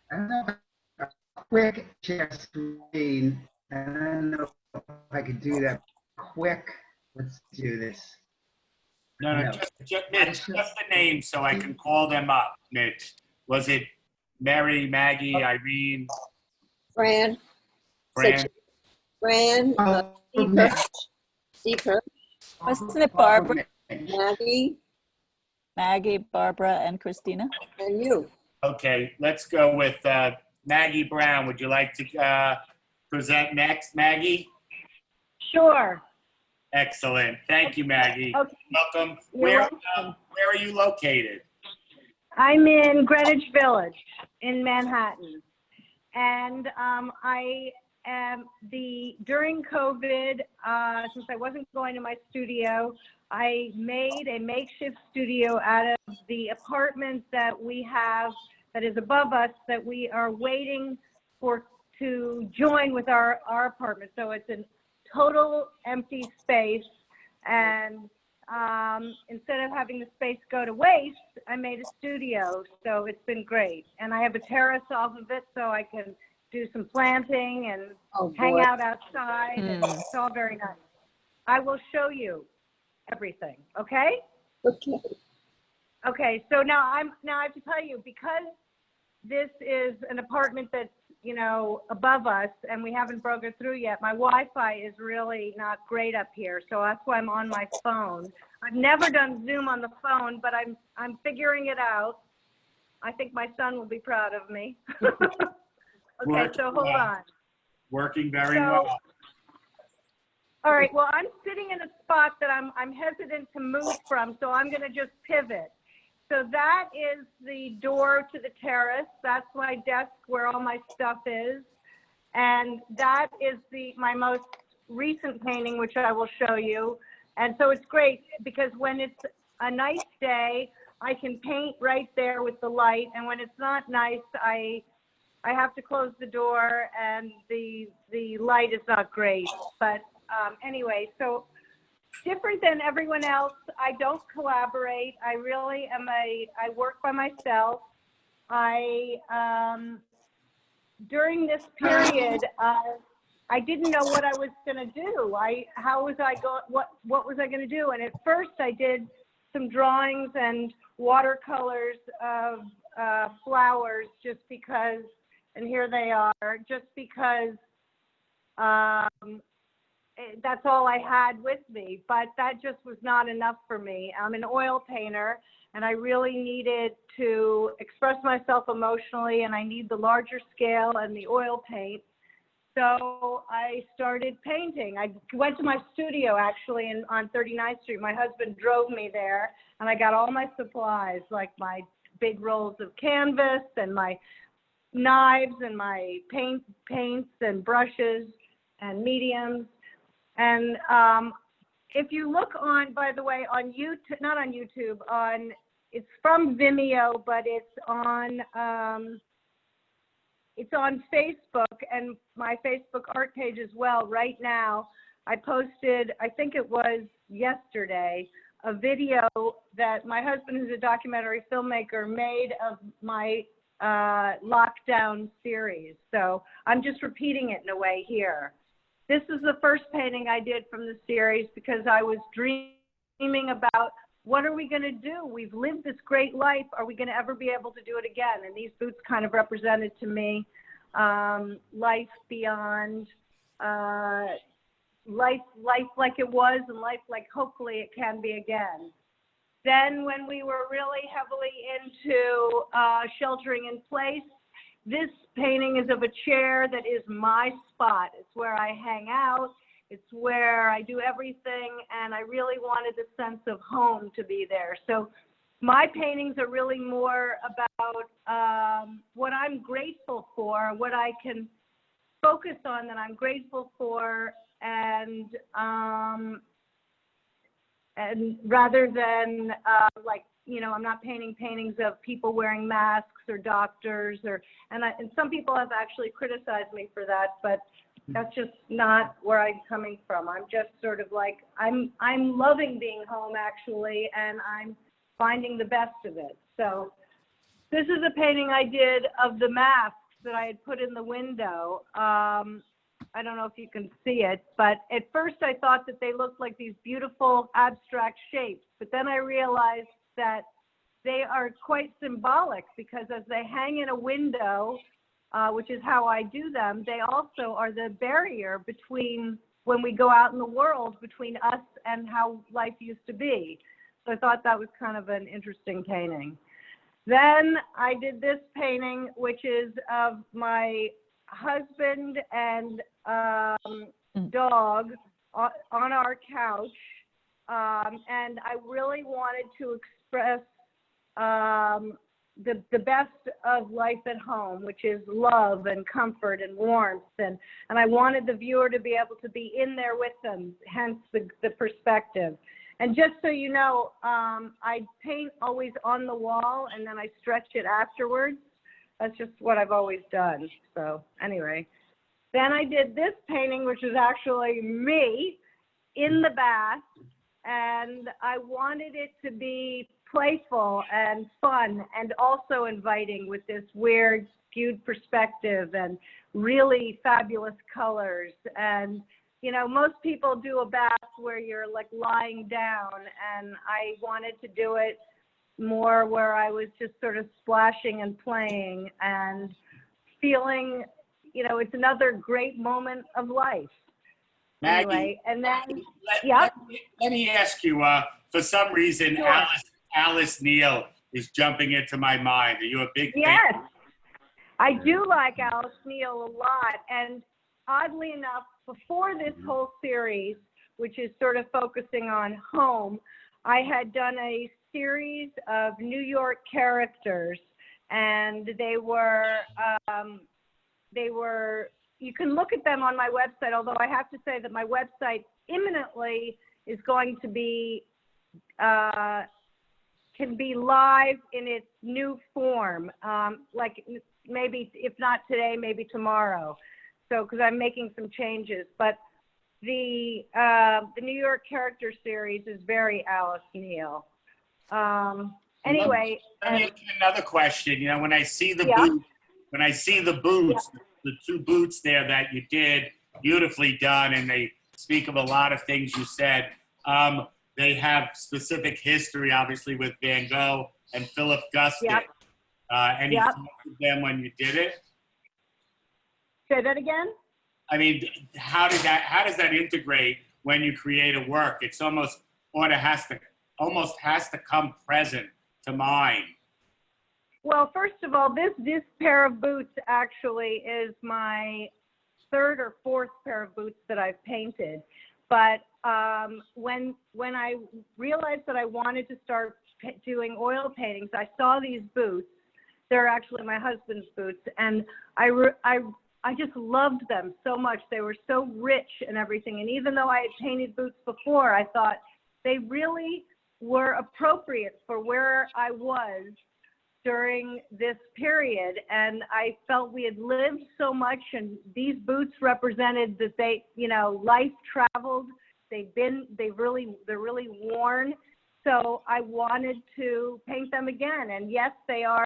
[SPEAKER 8] I don't know if a quick share screen. I don't know if I could do that quick. Let's do this.
[SPEAKER 1] No,
[SPEAKER 8] No.
[SPEAKER 1] Mitch, just the name so I can call them up, Mitch. Was it Mary, Maggie, Irene,
[SPEAKER 3] Fran.
[SPEAKER 1] Fran?
[SPEAKER 3] Fran, Steve
[SPEAKER 8] Mitch.
[SPEAKER 3] Hirsch. Steve Hirsch.
[SPEAKER 6] Wasn't it Barbara,
[SPEAKER 3] Maggie,
[SPEAKER 6] Maggie, Barbara, and Christina?
[SPEAKER 3] and you.
[SPEAKER 1] Okay, let's go with Maggie Brown. Would you like to present next, Maggie?
[SPEAKER 13] Sure.
[SPEAKER 1] Excellent. Thank you, Maggie.
[SPEAKER 13] Okay.
[SPEAKER 1] Welcome.
[SPEAKER 13] You're
[SPEAKER 1] Where are you located?
[SPEAKER 13] I'm in Greenwich Village in Manhattan. And I am during COVID, since I wasn't going to my studio, I made a makeshift studio out of the apartment that we have that is above us that we are waiting for to join with our apartment. So it's a total empty space. And instead of having the space go to waste, I made a studio. So it's been great. And I have a terrace off of it so I can do some planting and hang out outside. And it's all very nice. I will show you everything. Okay?
[SPEAKER 3] Okay.
[SPEAKER 13] Okay. So now I have to tell you, because this is an apartment that's, you know, above us and we haven't broken through yet, my Wi-Fi is really not great up here. So that's why I'm on my phone. I've never done Zoom on the phone, but I'm figuring it out. I think my son will be proud of me. Okay, so hold on.
[SPEAKER 1] Working very well.
[SPEAKER 13] All right, well, I'm sitting in a spot that I'm hesitant to move from, so I'm going to just pivot. So that is the door to the terrace. That's my desk where all my stuff is. And that is my most recent painting, which I will show you. And so it's great because when it's a nice day, I can paint right there with the light. And when it's not nice, I have to close the door and the light is not great. But anyway, so different than everyone else, I don't collaborate. I really am I work by myself. During this period, I didn't know what I was going to do. What was I going to do? And at first I did some drawings and watercolors of flowers just because, and here they are, just because that's all I had with me, but that just was not enough for me. I'm an oil painter and I really needed to express myself emotionally, and I need the larger scale and the oil paint. So I started painting. I went to my studio actually on 39th Street. My husband drove me there and I got all my supplies, like my big rolls of canvas and my knives and my paints and brushes and mediums. And if you look on, by the way, on YouTube, not on YouTube, it's from Vimeo, but it's on Facebook and my Facebook art page as well. Right now, I posted, I think it was yesterday, a video that my husband, who's a documentary filmmaker, made of my lockdown series. So I'm just repeating it in a way here. This is the first painting I did from the series because I was dreaming about what are we going to do? We've lived this great life. Are we going to ever be able to do it again? And these boots kind of represented to me life beyond life like it was and life like hopefully it can be again. Then when we were really heavily into sheltering in place, this painting is of a chair that is my spot. It's where I hang out. It's where I do everything. And I really wanted the sense of home to be there. So my paintings are really more about what I'm grateful for, what I can focus on that I'm grateful for, and rather than like, you know, I'm not painting paintings of people wearing masks or doctors and some people have actually criticized me for that, but that's just not where I'm coming from. I'm just sort of like, I'm loving being home actually, and I'm finding the best of it. So this is a painting I did of the masks that I had put in the window. I don't know if you can see it, but at first I thought that they looked like these beautiful abstract shapes, but then I realized that they are quite symbolic because as they hang in a window, which is how I do them, they also are the barrier between when we go out in the world between us and how life used to be. So I thought that was kind of an interesting painting. Then I did this painting, which is of my husband and dog on our couch. And I really wanted to express the best of life at home, which is love and comfort and warmth. And I wanted the viewer to be able to be in there with them, hence the perspective. And just so you know, I paint always on the wall and then I stretch it afterwards. That's just what I've always done. So anyway, then I did this painting, which is actually me in the bath. And I wanted it to be playful and fun and also inviting with this weird skewed perspective and really fabulous colors. And you know, most people do a bath where you're like lying down, and I wanted to do it more where I was just sort of splashing and playing and feeling, you know, it's another great moment of life.
[SPEAKER 1] Maggie,
[SPEAKER 13] anyway, and then,
[SPEAKER 1] let me ask you, for some reason,
[SPEAKER 13] sure.
[SPEAKER 1] Alice Neal is jumping into my mind. Are you a big fan?
[SPEAKER 13] Yes, I do like Alice Neal a lot. And oddly enough, before this whole series, which is sort of focusing on home, I had done a series of New York characters, and they were, you can look at them on my website, although I have to say that my website imminently is going to be, can be live in its new form, like maybe, if not today, maybe tomorrow. So, because I'm making some changes, but the New York character series is very Alice Neal. Anyway,
[SPEAKER 1] let me ask you another question. You know, when I see the boots, the two boots there that you did, beautifully done, and they speak of a lot of things you said. They have specific history, obviously, with Van Gogh and Philip Guston. Any thoughts of them when you did it?
[SPEAKER 13] Say that again?
[SPEAKER 1] I mean, how does that integrate when you create a work? It's almost has to come present to mind.
[SPEAKER 13] Well, first of all, this pair of boots actually is my third or fourth pair of boots that I've painted. But when I realized that I wanted to start doing oil paintings, I saw these boots. They're actually my husband's boots, and I just loved them so much. They were so rich and everything. And even though I had painted boots before, I thought they really were appropriate for where I was during this period. And I felt we had lived so much, and these boots represented that they, you know, life traveled. They're really worn. So I wanted to paint them again. And yes, they are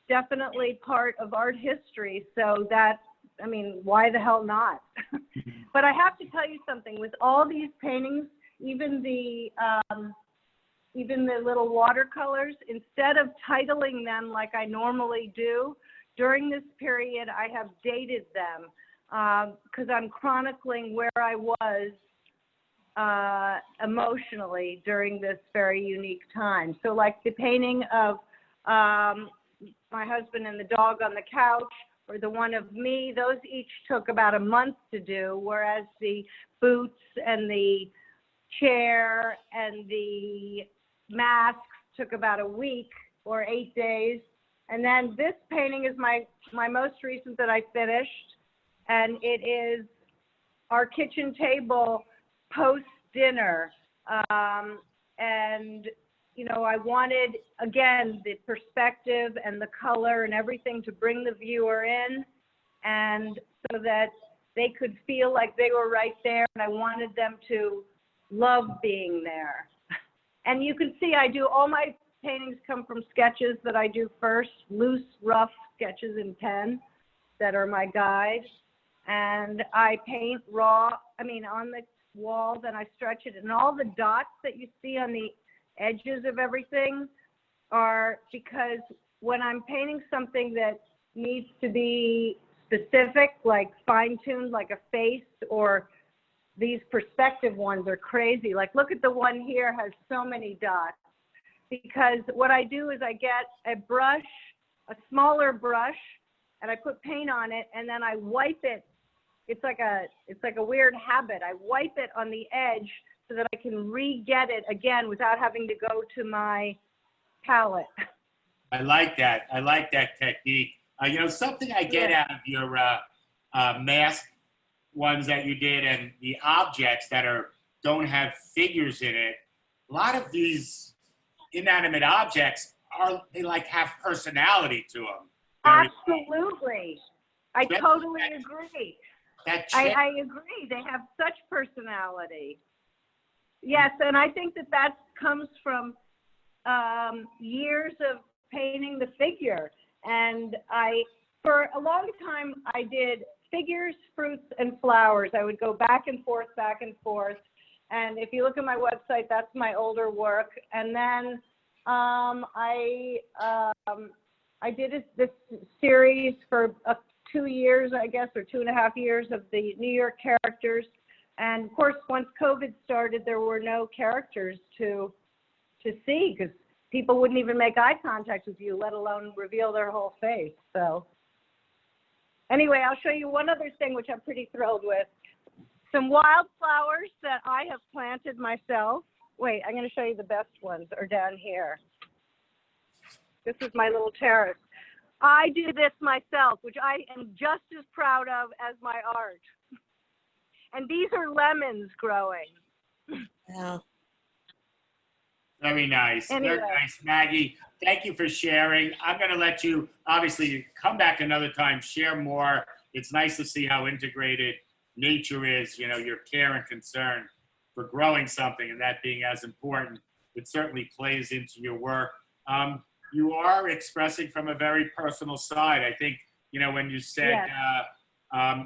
[SPEAKER 13] definitely part of art history. So that, I mean, why the hell not? But I have to tell you something. With all these paintings, even the little watercolors, instead of titling them like I normally do, during this period, I have dated them because I'm chronicling where I was emotionally during this very unique time. So like the painting of my husband and the dog on the couch, or the one of me, those each took about a month to do, whereas the boots and the chair and the masks took about a week or 8 days. And then this painting is my most recent that I finished, and it is our kitchen table post-dinner. And you know, I wanted, again, the perspective and the color and everything to bring the viewer in, and so that they could feel like they were right there, and I wanted them to love being there. And you can see I do, all my paintings come from sketches that I do first, loose, rough sketches in pen that are my guide. and I paint raw, on the walls, and I stretch it, and all the dots that you see on the edges of everything are because when I'm painting something that needs to be specific, like fine-tuned, like a face, or these perspective ones are crazy. Like, look at the one here, has so many dots. Because what I do is I get a brush, a smaller brush, and I put paint on it, and then I wipe it. It's like a weird habit. I wipe it on the edge so that I can re-get it again without having to go to my palette.
[SPEAKER 1] I like that. I like that technique. Something I get out of your mask ones that you did and the objects that don't have figures in it. A lot of these inanimate objects they have personality to them.
[SPEAKER 13] Absolutely. I totally agree. I agree. They have such personality. Yes, and I think that comes from years of painting the figure. And for a long time, I did figures, fruits, and flowers. I would go back and forth. And if you look at my website, that's my older work. And then I did this series for 2 years, I guess, or 2.5 years of the New York characters. And of course, once COVID started, there were no characters to see because people wouldn't even make eye contact with you, let alone reveal their whole face. So anyway, I'll show you one other thing, which I'm pretty thrilled with. Some wildflowers that I have planted myself. Wait, I'm going to show you the best ones are down here. This is my little terrace. I did this myself, which I am just as proud of as my art. And these are lemons growing.
[SPEAKER 12] Wow.
[SPEAKER 1] Very nice.
[SPEAKER 13] Anyway.
[SPEAKER 1] Very nice, Maggie. Thank you for sharing. I'm going to let you, obviously, come back another time, share more. It's nice to see how integrated nature is, your care and concern for growing something and that being as important. It certainly plays into your work. You are expressing from a very personal side. I think, when you said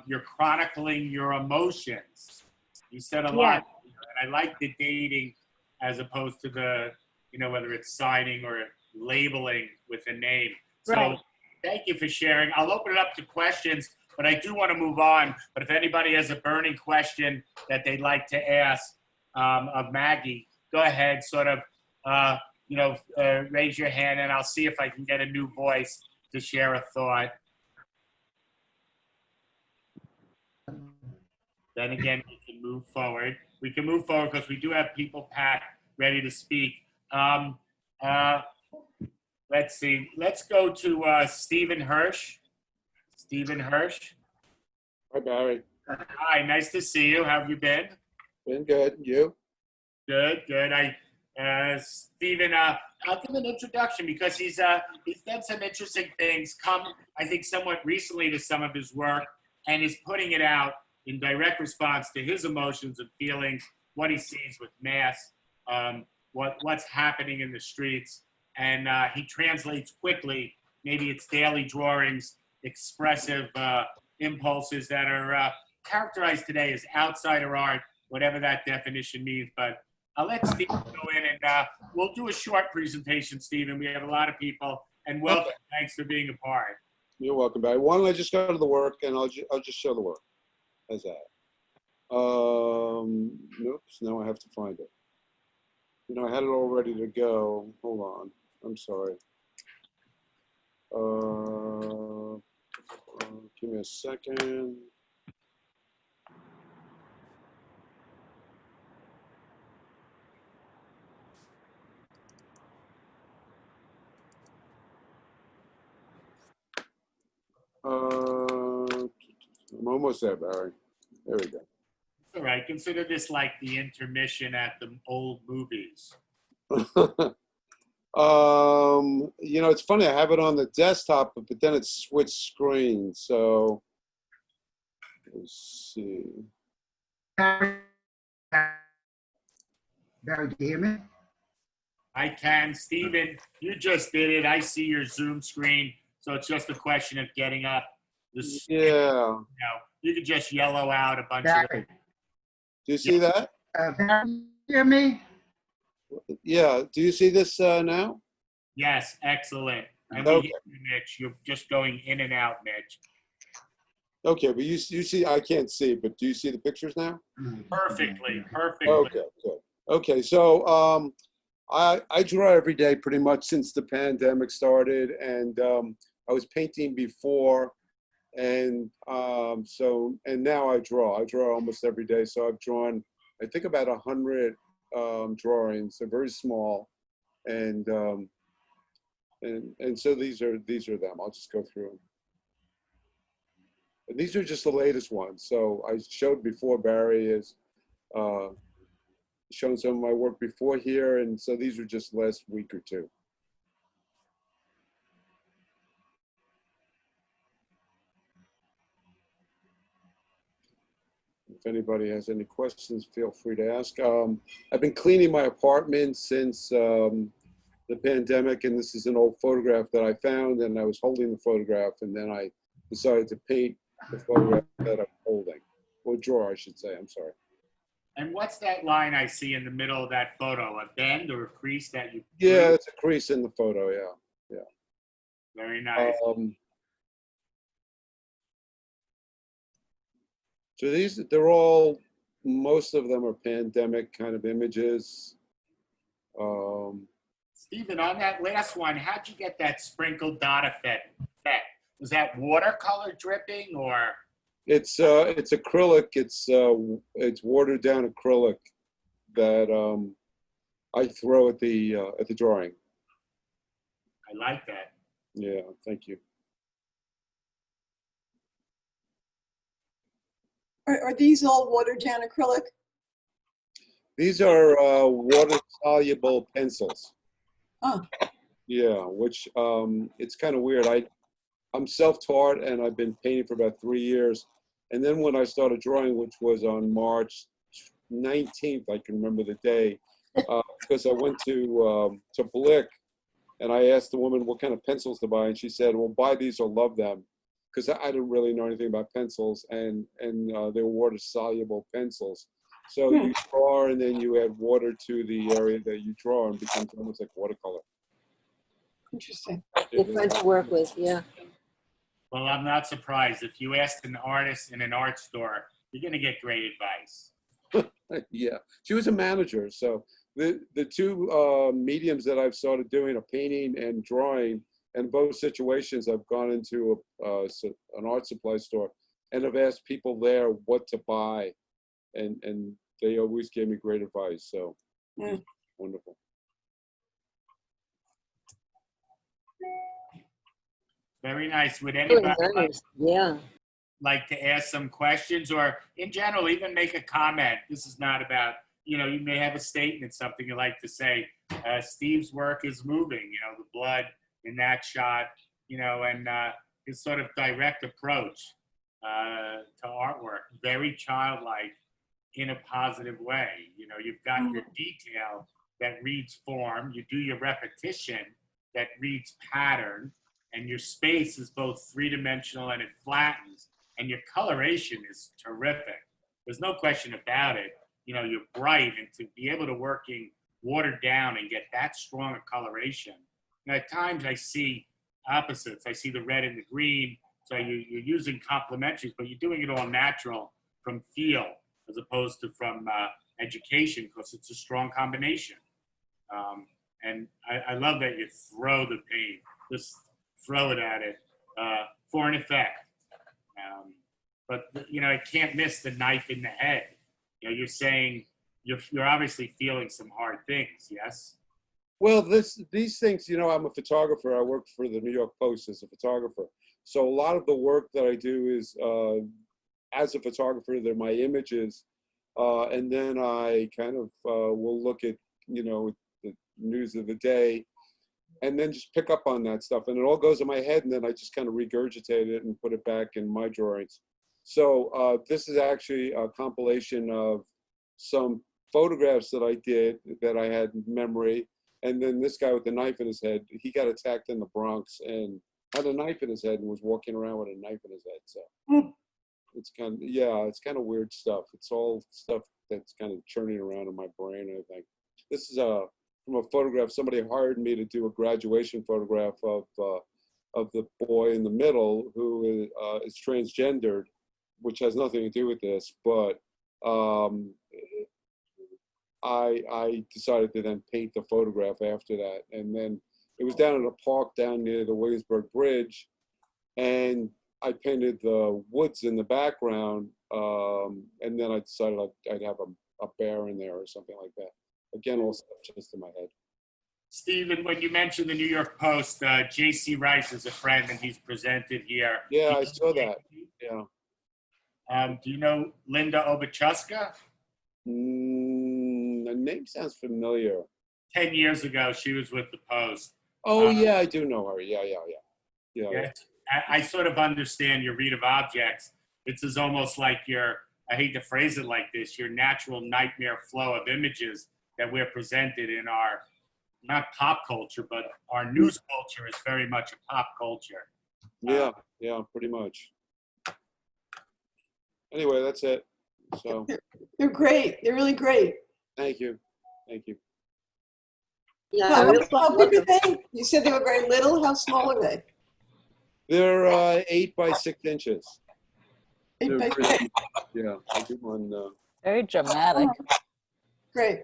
[SPEAKER 1] you're chronicling your emotions, you said a lot. And I like the dating as opposed to the, whether it's signing or labeling with a name. So thank you for sharing. I'll open it up to questions, but I do want to move on. But if anybody has a burning question that they'd like to ask of Maggie, go ahead, raise your hand and I'll see if I can get a new voice to share a thought. Then again, we can move forward. We can move forward because we do have people packed, ready to speak. Let's see. Let's go to Stephen Hirsch. Stephen Hirsch.
[SPEAKER 10] Hi, Barry.
[SPEAKER 1] Hi, nice to see you. How have you been?
[SPEAKER 10] Been good. You?
[SPEAKER 1] Good. Stephen, I'll give an introduction because he's done some interesting things, I think, somewhat recently to some of his work, and is putting it out in direct response to his emotions and feelings, what he sees with mass, what's happening in the streets. And he translates quickly, maybe it's daily drawings, expressive impulses that are characterized today as outsider art, whatever that definition means. But I'll let Stephen go in and we'll do a short presentation, Stephen. We have a lot of people. And welcome. Okay. Thanks for being a part.
[SPEAKER 10] You're welcome, Barry. Why don't I just go to the work and I'll just show the work. How's that? Nope. Now I have to find it. I had it all ready to go. Hold on. I'm sorry. Give me a second. I'm almost there, Barry. There we go.
[SPEAKER 1] All right. Consider this like the intermission at the old movies.
[SPEAKER 10] It's funny. I have it on the desktop, but then it switched screens. So let's see.
[SPEAKER 8] Barry, do you hear me?
[SPEAKER 1] I can. Stephen, you just did it. I see your Zoom screen. So it's just a question of getting up This,
[SPEAKER 10] Yeah.
[SPEAKER 1] you could just yellow out a bunch of.
[SPEAKER 8] Barry,
[SPEAKER 10] Do you see that?
[SPEAKER 8] Barry, you hear me?
[SPEAKER 10] Yeah. Do you see this now?
[SPEAKER 1] Yes, excellent. And
[SPEAKER 10] Okay.
[SPEAKER 1] we hear you, Mitch. You're just going in and out, Mitch.
[SPEAKER 10] Okay, but you see, I can't see, but do you see the pictures now?
[SPEAKER 1] Perfectly, perfectly.
[SPEAKER 10] Okay, good. Okay, so I draw every day pretty much since the pandemic started, and I was painting before, and and now I draw. I draw almost every day, so I've drawn I think about 100 drawings. They're very small, and so these are them. I'll just go through them. And these are just the latest ones. So I showed before, Barry is shown some of my work before here, and so these are just last week or two. If anybody has any questions, feel free to ask. I've been cleaning my apartment since the pandemic, and this is an old photograph that I found, and I was holding the photograph, and then I decided to paint the photograph that I'm holding, or draw, I should say. I'm sorry.
[SPEAKER 1] And what's that line I see in the middle of that photo? A bend or a crease that you?
[SPEAKER 10] Yeah, it's a crease in the photo. Yeah, yeah.
[SPEAKER 1] Very nice.
[SPEAKER 10] So they're all, most of them are pandemic kind of images.
[SPEAKER 1] Stephen, on that last one, how'd you get that sprinkled dot effect? Was that watercolor dripping or?
[SPEAKER 10] It's acrylic. It's watered down acrylic that I throw at the drawing.
[SPEAKER 1] I like that.
[SPEAKER 10] Yeah, thank you.
[SPEAKER 14] Are these all watered down acrylic?
[SPEAKER 10] These are water-soluble pencils.
[SPEAKER 14] Oh.
[SPEAKER 10] Yeah, which it's kind of weird. I'm self-taught, and I've been painting for about 3 years. And then when I started drawing, which was on March 19th, I can remember the day, because I went to Blick, and I asked the woman what kind of pencils to buy, and she said, "Well, buy these or love them," because I didn't really know anything about pencils, and they were water-soluble pencils. So you draw, and then you add water to the area that you draw, and it becomes almost like watercolor.
[SPEAKER 14] Interesting.
[SPEAKER 3] They're fun to work with, yeah.
[SPEAKER 1] Well, I'm not surprised. If you asked an artist in an art store, you're going to get great advice.
[SPEAKER 10] Yeah, she was a manager. So the two mediums that I've started doing are painting and drawing. And both situations, I've gone into an art supply store and I've asked people there what to buy, and they always gave me great advice. So wonderful.
[SPEAKER 1] Very nice. Would anybody
[SPEAKER 3] yeah.
[SPEAKER 1] like to ask some questions, or in general, even make a comment? This is not about, you may have a statement, something you like to say. Steve's work is moving, the blood in that shot, and his sort of direct approach to artwork, very childlike in a positive way. You've got your detail that reads form, you do your repetition that reads pattern, and your space is both three-dimensional and it flattens, and your coloration is terrific. There's no question about it. You're bright, and to be able to working watered down and get that strong a coloration. At times I see opposites. I see the red and the green, so you're using complementaries, but you're doing it all natural from feel as opposed to from education, because it's a strong combination. And I love that you throw the paint, just throw it at it for an effect. But I can't miss the knife in the head. You're saying you're obviously feeling some hard things, yes?
[SPEAKER 10] Well, these things, I'm a photographer. I work for the New York Post as a photographer. So a lot of the work that I do is, as a photographer, they're my images. And then I kind of will look at, the news of the day, and then just pick up on that stuff. And it all goes in my head, and then I just kind of regurgitate it and put it back in my drawings. So this is actually a compilation of some photographs that I did that I had in memory. And then this guy with the knife in his head, he got attacked in the Bronx, and had a knife in his head and was walking around with a knife in his head. So it's kind of, it's kind of weird stuff. It's all stuff that's kind of churning around in my brain, I think. This is from a photograph. Somebody hired me to do a graduation photograph of the boy in the middle who is transgendered, which has nothing to do with this, but I decided to then paint the photograph after that. And then it was down in a park down near the Williamsburg Bridge, and I painted the woods in the background, and then I decided I'd have a bear in there or something like that. Again, all stuff just in my head.
[SPEAKER 1] Stephen, when you mentioned the New York Post, J.C. Rice is a friend, and he's presented here.
[SPEAKER 10] Yeah, I saw that. Yeah.
[SPEAKER 1] Do you know Linda Obuchuska?
[SPEAKER 10] The name sounds familiar.
[SPEAKER 1] 10 years ago, she was with the Post.
[SPEAKER 10] Oh, yeah, I do know her. Yeah.
[SPEAKER 1] I sort of understand your read of objects. It's almost like I hate to phrase it like this, your natural nightmare flow of images that we're presented in our, not pop culture, but our news culture is very much a pop culture.
[SPEAKER 10] Yeah, pretty much. Anyway, that's it. So
[SPEAKER 14] They're great. They're really great.
[SPEAKER 10] Thank you.
[SPEAKER 3] Yeah,
[SPEAKER 14] How big are they? You said they were very little. How small are they?
[SPEAKER 10] They're 8 by 6 inches.
[SPEAKER 14] 8 by 6.
[SPEAKER 10] Yeah, I do one.
[SPEAKER 6] Very dramatic.
[SPEAKER 14] Great.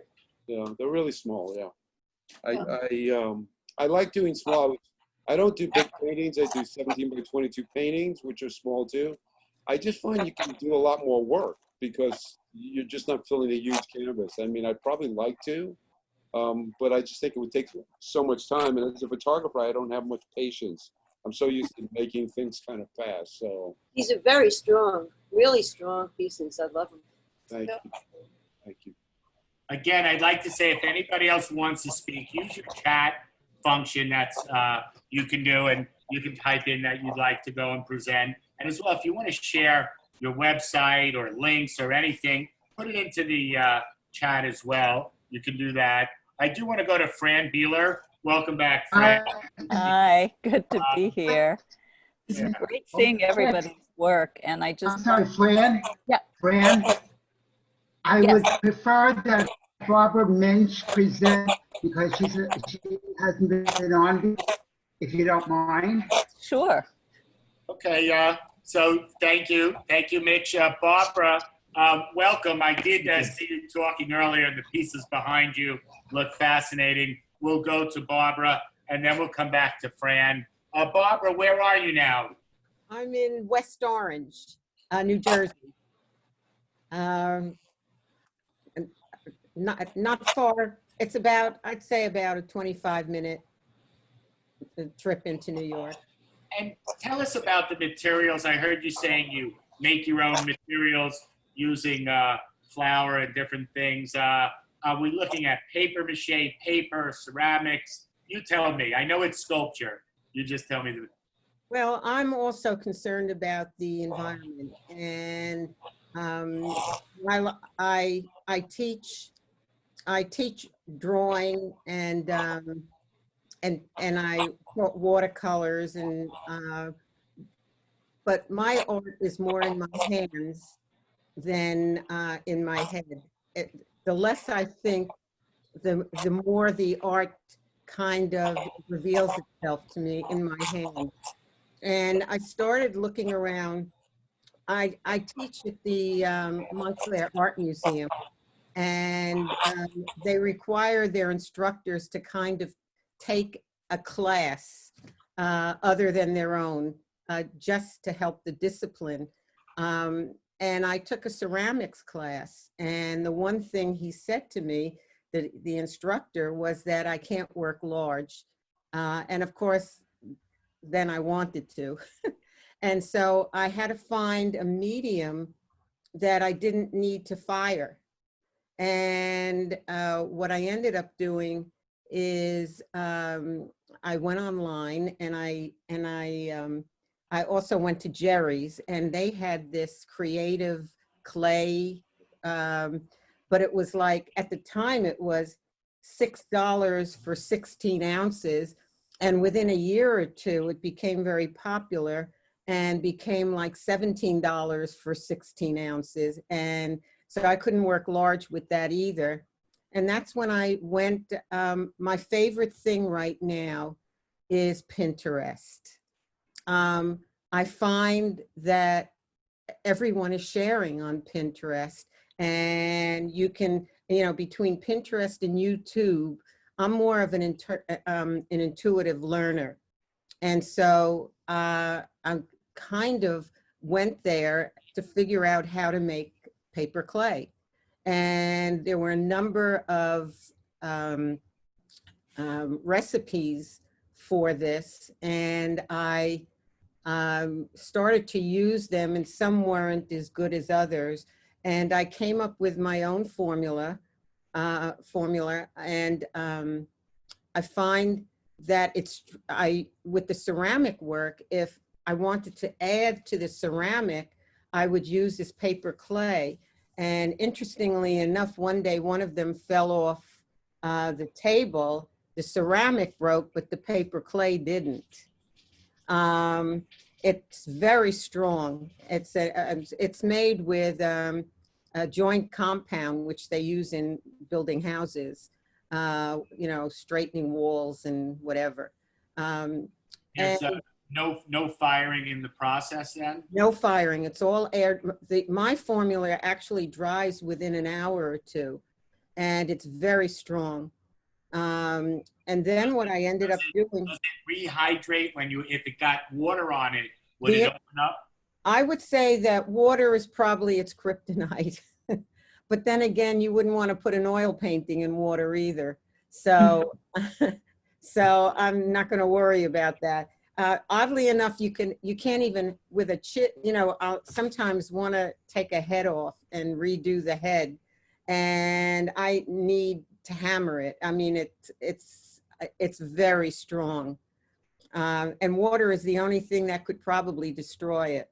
[SPEAKER 10] Yeah, they're really small. Yeah, I like doing small. I don't do big paintings. I do 17 by 22 paintings, which are small too. I just find you can do a lot more work because you're just not filling a huge canvas. I mean, I'd probably like to, but I just think it would take so much time. And as a photographer, I don't have much patience. I'm so used to making things kind of fast. So
[SPEAKER 3] these are very strong, really strong pieces. I love them.
[SPEAKER 10] Thank you.
[SPEAKER 1] Again, I'd like to say if anybody else wants to speak, use your chat function that's you can do, and you can type in that you'd like to go and present. And as well, if you want to share your website or links or anything, put it into the chat as well. You can do that. I do want to go to Fran Beeler. Welcome back, Fran.
[SPEAKER 6] Hi, good to be here. It's great seeing everybody's work, and I just...
[SPEAKER 8] I'm sorry, Fran?
[SPEAKER 6] Yeah.
[SPEAKER 8] Fran? I would prefer that Barbara Minch present because she hasn't been on, if you don't mind.
[SPEAKER 6] Sure.
[SPEAKER 1] Okay, so thank you, Mitch. Barbara, welcome. I did see you talking earlier, and the pieces behind you look fascinating. We'll go to Barbara, and then we'll come back to Fran. Barbara, where are you now?
[SPEAKER 4] I'm in West Orange, New Jersey. Not far. It's about, I'd say about a 25-minute trip into New York.
[SPEAKER 1] And tell us about the materials. I heard you saying you make your own materials using flour and different things. Are we looking at paper mache, paper, ceramics? You tell me. I know it's sculpture. You just tell me.
[SPEAKER 4] Well, I'm also concerned about the environment, and I teach drawing, and I taught watercolors, and but my art is more in my hands than in my head. The less I think, the more the art kind of reveals itself to me in my hand. And I started looking around. I teach at the Montclair Art Museum, and they require their instructors to kind of take a class other than their own, just to help the discipline. And I took a ceramics class, and the one thing he said to me, the instructor, was that I can't work large. And of course, then I wanted to. And so I had to find a medium that I didn't need to fire. And what I ended up doing is I went online, and I also went to Jerry's, and they had this creative clay, but it was like, at the time it was $6 for 16 ounces. And within a year or two, it became very popular and became like $17 for 16 ounces. And so I couldn't work large with that either. And that's when I went, my favorite thing right now is Pinterest. I find that everyone is sharing on Pinterest, and you can, you know, between Pinterest and YouTube, I'm more of an intuitive learner. And so I kind of went there to figure out how to make paper clay. And there were a number of recipes for this, and I started to use them, and some weren't as good as others. And I came up with my own formula, and I find that with the ceramic work, if I wanted to add to the ceramic, I would use this paper clay. And interestingly enough, one day, one of them fell off the table. The ceramic broke, but the paper clay didn't. It's very strong. It's made with a joint compound, which they use in building houses, you know, straightening walls and whatever.
[SPEAKER 1] There's no firing in the process then?
[SPEAKER 4] No firing. It's all air. My formula actually dries within an hour or two, and it's very strong. And then what I ended up doing.
[SPEAKER 1] Does it rehydrate if it got water on it, would it open up?
[SPEAKER 4] I would say that water is probably its kryptonite. But then again, you wouldn't want to put an oil painting in water either. So, so I'm not going to worry about that. Oddly enough, you can't even with a chip, you know, I'll sometimes want to take a head off and redo the head, and I need to hammer it. I mean, it's very strong. And water is the only thing that could probably destroy it.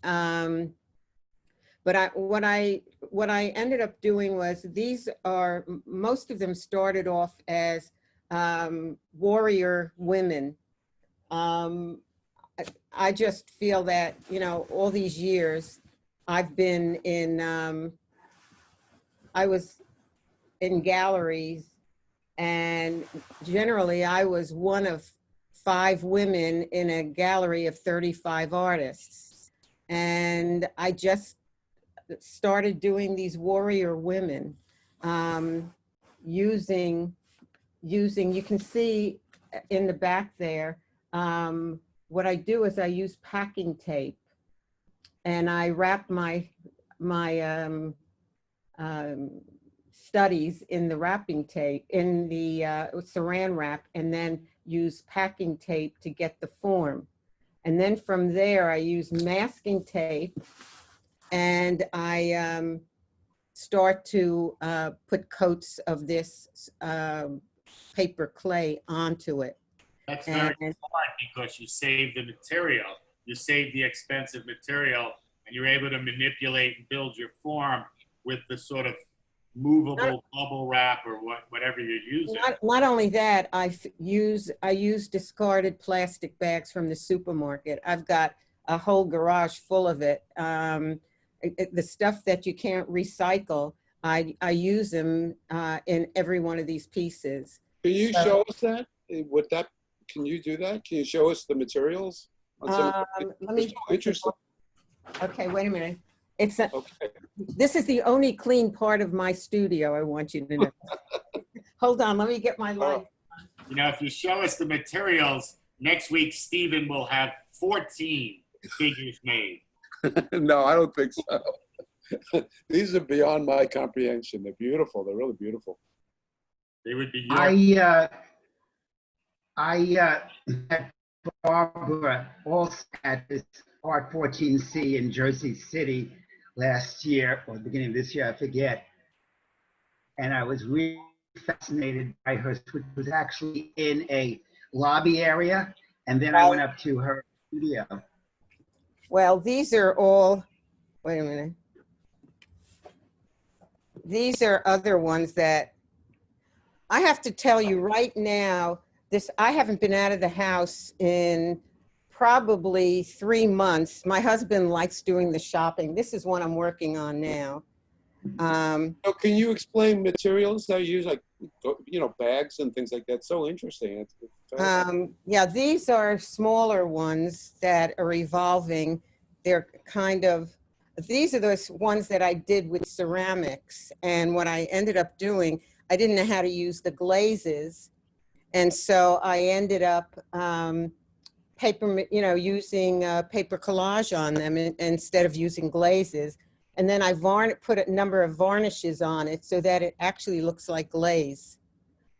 [SPEAKER 4] But what I ended up doing was, most of them started off as warrior women. I just feel that, you know, all these years I've been I was in galleries, and generally I was one of 5 women in a gallery of 35 artists. And I just started doing these warrior women, using, you can see in the back there, what I do is I use packing tape, and I wrap my studies in the wrapping tape, in the saran wrap, and then use packing tape to get the form. And then from there, I use masking tape, and I start to put coats of this paper clay onto it.
[SPEAKER 1] That's very smart, because you save the material, you save the expensive material, and you're able to manipulate and build your form with the sort of movable bubble wrap or whatever you're using.
[SPEAKER 4] Not only that, I use discarded plastic bags from the supermarket. I've got a whole garage full of it. The stuff that you can't recycle, I use them in every one of these pieces.
[SPEAKER 10] Can you show us that? Can you do that? Can you show us the materials?
[SPEAKER 4] Let me.
[SPEAKER 10] Interesting.
[SPEAKER 4] Okay, wait a minute. This is the only clean part of my studio, I want you to know. Hold on, let me get my light.
[SPEAKER 1] You know, if you show us the materials, next week Stephen will have 14 figures made.
[SPEAKER 10] No, I don't think so. These are beyond my comprehension. They're beautiful. They're really beautiful.
[SPEAKER 1] They would be
[SPEAKER 8] I met Barbara also at this Art 14C in Jersey City last year, or beginning of this year, I forget. And I was really fascinated by her, which was actually in a lobby area. And then I went up to her studio.
[SPEAKER 4] Well, these are all, wait a minute. These are other ones that I have to tell you right now, I haven't been out of the house in probably 3 months. My husband likes doing the shopping. This is one I'm working on now.
[SPEAKER 10] So can you explain materials that you use, like, you know, bags and things like that? So interesting. It's fascinating.
[SPEAKER 4] Yeah, these are smaller ones that are evolving. They're kind of, these are the ones that I did with ceramics. And what I ended up doing, I didn't know how to use the glazes. And so I ended up using paper collage on them instead of using glazes. And then I put a number of varnishes on it so that it actually looks like glaze.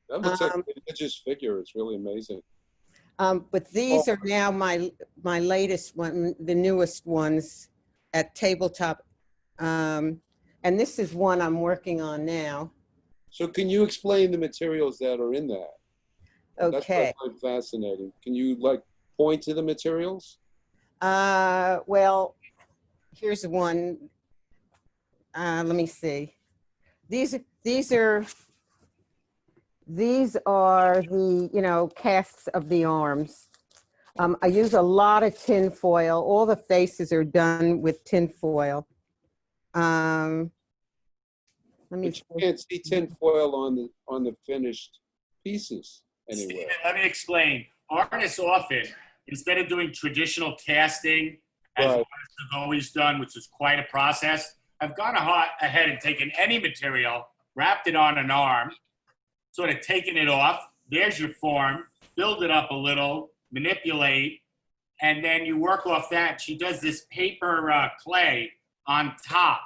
[SPEAKER 10] That looks like a religious figure. It's really amazing.
[SPEAKER 4] But these are now my latest one, the newest ones at tabletop. And this is one I'm working on now.
[SPEAKER 10] So can you explain the materials that are in that?
[SPEAKER 4] Okay.
[SPEAKER 10] That's quite fascinating. Can you, like, point to the materials?
[SPEAKER 4] Well, here's one. Let me see. These are the, you know, casts of the arms. I use a lot of tin foil. All the faces are done with tin foil. Let me
[SPEAKER 10] But you can't see tin foil on the finished pieces anywhere.
[SPEAKER 1] Stephen, let me explain. Artists often, instead of doing traditional casting, as artists have always done, which is quite a process, I've gone ahead and taken any material, wrapped it on an arm, sort of taken it off. There's your form. Build it up a little, manipulate, and then you work off that. She does this paper clay on top.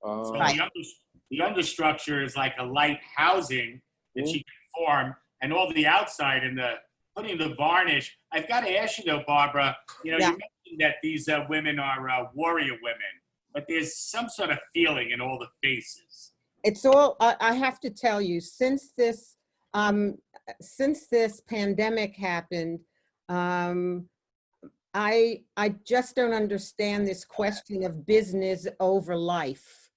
[SPEAKER 1] So the understructure is like a light housing that she can form, and all the outside and putting the varnish. I've got to ask you though, Barbara, you know, you mentioned that these women are warrior women, but there's some sort of feeling in all the faces.
[SPEAKER 4] It's all, I have to tell you, since this pandemic happened, I just don't understand this question of business over life.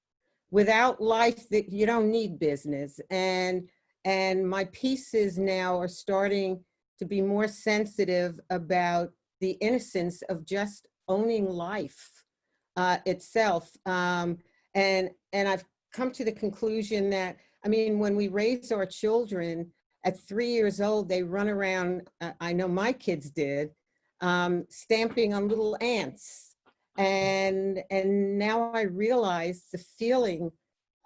[SPEAKER 4] Without life, that you don't need business. And my pieces now are starting to be more sensitive about the innocence of just owning life itself. And I've come to the conclusion that, I mean, when we raise our children at 3 years old, they run around, I know my kids did, stamping on little ants. And now I realize the feeling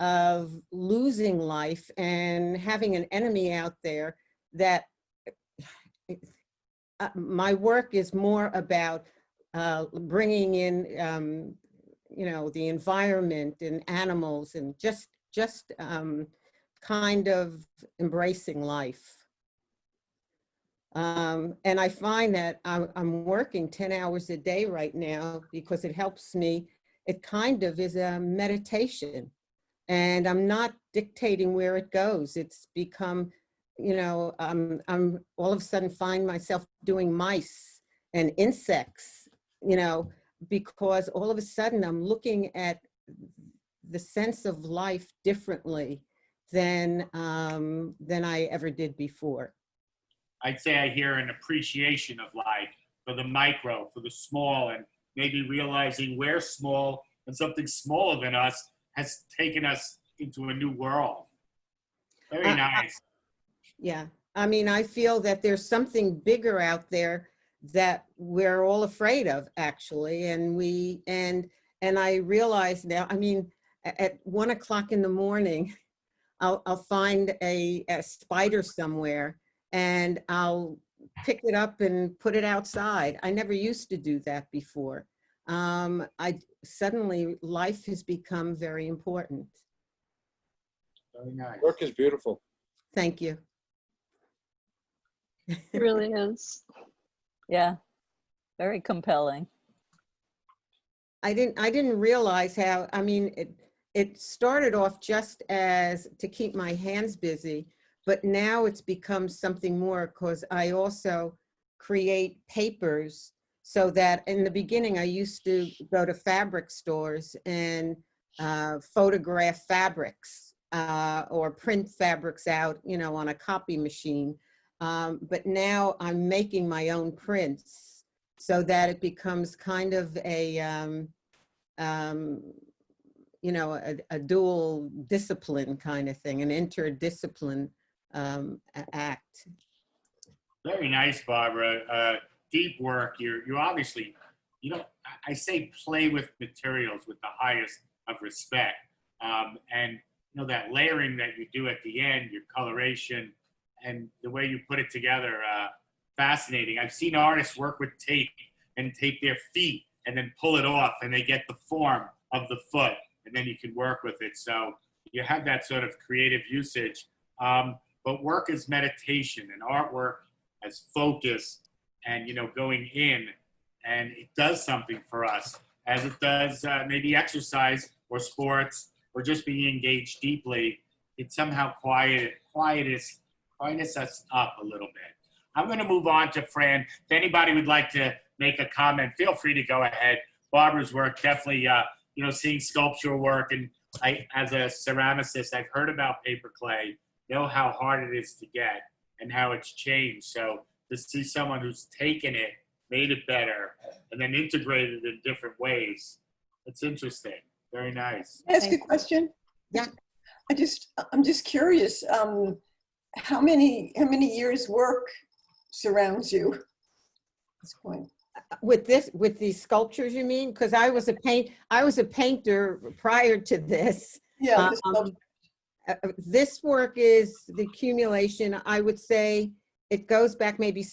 [SPEAKER 4] of losing life and having an enemy out there, that my work is more about bringing in, you know, the environment and animals and just kind of embracing life. And I find that I'm working 10 hours a day right now because it helps me. It kind of is a meditation, and I'm not dictating where it goes. It's become, you know, I'm all of a sudden find myself doing mice and insects, you know, because all of a sudden I'm looking at the sense of life differently than I ever did before.
[SPEAKER 1] I'd say I hear an appreciation of life for the micro, for the small, and maybe realizing we're small and something smaller than us has taken us into a new world. Very nice.
[SPEAKER 4] Yeah, I mean, I feel that there's something bigger out there that we're all afraid of, actually, and I realize now, I mean, at 1 o'clock in the morning, I'll find a spider somewhere, and I'll pick it up and put it outside. I never used to do that before. Suddenly life has become very important.
[SPEAKER 1] Very nice.
[SPEAKER 10] Work is beautiful.
[SPEAKER 4] Thank you.
[SPEAKER 2] It really is.
[SPEAKER 6] Yeah, very compelling.
[SPEAKER 4] I didn't realize how, I mean, it started off just as to keep my hands busy, but now it's become something more because I also create papers, so that in the beginning I used to go to fabric stores and photograph fabrics or print fabrics out, you know, on a copy machine. But now I'm making my own prints so that it becomes kind of a, you know, a dual discipline kind of thing, an interdiscipline act.
[SPEAKER 1] Very nice, Barbara. Deep work. You obviously, you know, I say play with materials with the highest of respect. And, you know, that layering that you do at the end, your coloration, and the way you put it together, fascinating. I've seen artists work with tape and tape their feet and then pull it off, and they get the form of the foot, and then you can work with it. So you have that sort of creative usage. But work is meditation, and artwork as focus, and, you know, going in, and it does something for us, as it does maybe exercise or sports or just being engaged deeply. It somehow quiets us up a little bit. I'm going to move on to Fran. If anybody would like to make a comment, feel free to go ahead. Barbara's work, definitely, you know, seeing sculptural work, and I, as a ceramicist, I've heard about paper clay, know how hard it is to get and how it's changed. So to see someone who's taken it, made it better, and then integrated it in different ways, it's interesting. Very nice.
[SPEAKER 14] Can I ask a question?
[SPEAKER 4] Yeah.
[SPEAKER 14] I'm just curious. How many years' work surrounds you at this point?
[SPEAKER 4] With these sculptures, you mean? Because I was a painter prior to this.
[SPEAKER 14] Yeah.
[SPEAKER 4] This work is the accumulation. I would say it goes back maybe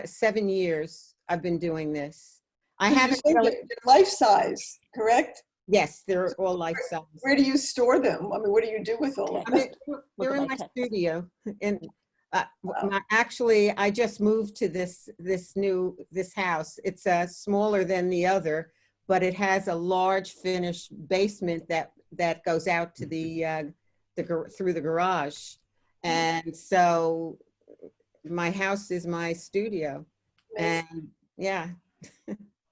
[SPEAKER 4] 7 years. I've been doing this. I haven't really,
[SPEAKER 14] life size, correct?
[SPEAKER 4] Yes, they're all life size.
[SPEAKER 14] Where do you store them? I mean, what do you do with all of them?
[SPEAKER 4] They're in my studio, and actually, I just moved to this house. It's smaller than the other, but it has a large finished basement that goes out to through the garage, and so my house is my studio, and yeah.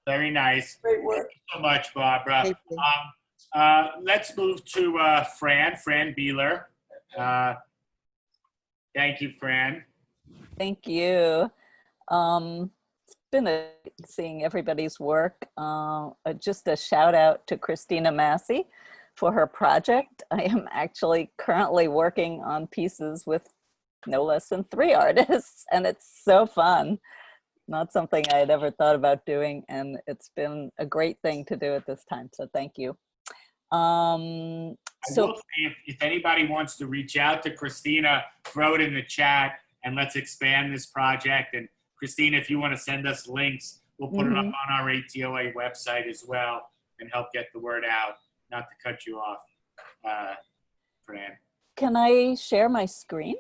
[SPEAKER 1] Very nice.
[SPEAKER 14] Great work.
[SPEAKER 1] Thank you so much, Barbara.
[SPEAKER 4] Thank you.
[SPEAKER 1] Let's move to Fran Beeler. Thank you, Fran.
[SPEAKER 6] Thank you. It's been seeing everybody's work. Just a shout out to Christina Massey for her project. I am actually currently working on pieces with no less than 3 artists, and it's so fun. Not something I had ever thought about doing, and it's been a great thing to do at this time. So thank you.
[SPEAKER 1] I will say, if anybody wants to reach out to Christina, throw it in the chat, and let's expand this project. And Christina, if you want to send us links, we'll put it up on our ATOA website as well, and help get the word out. Not to cut you off, Fran.
[SPEAKER 6] Can I share my screen?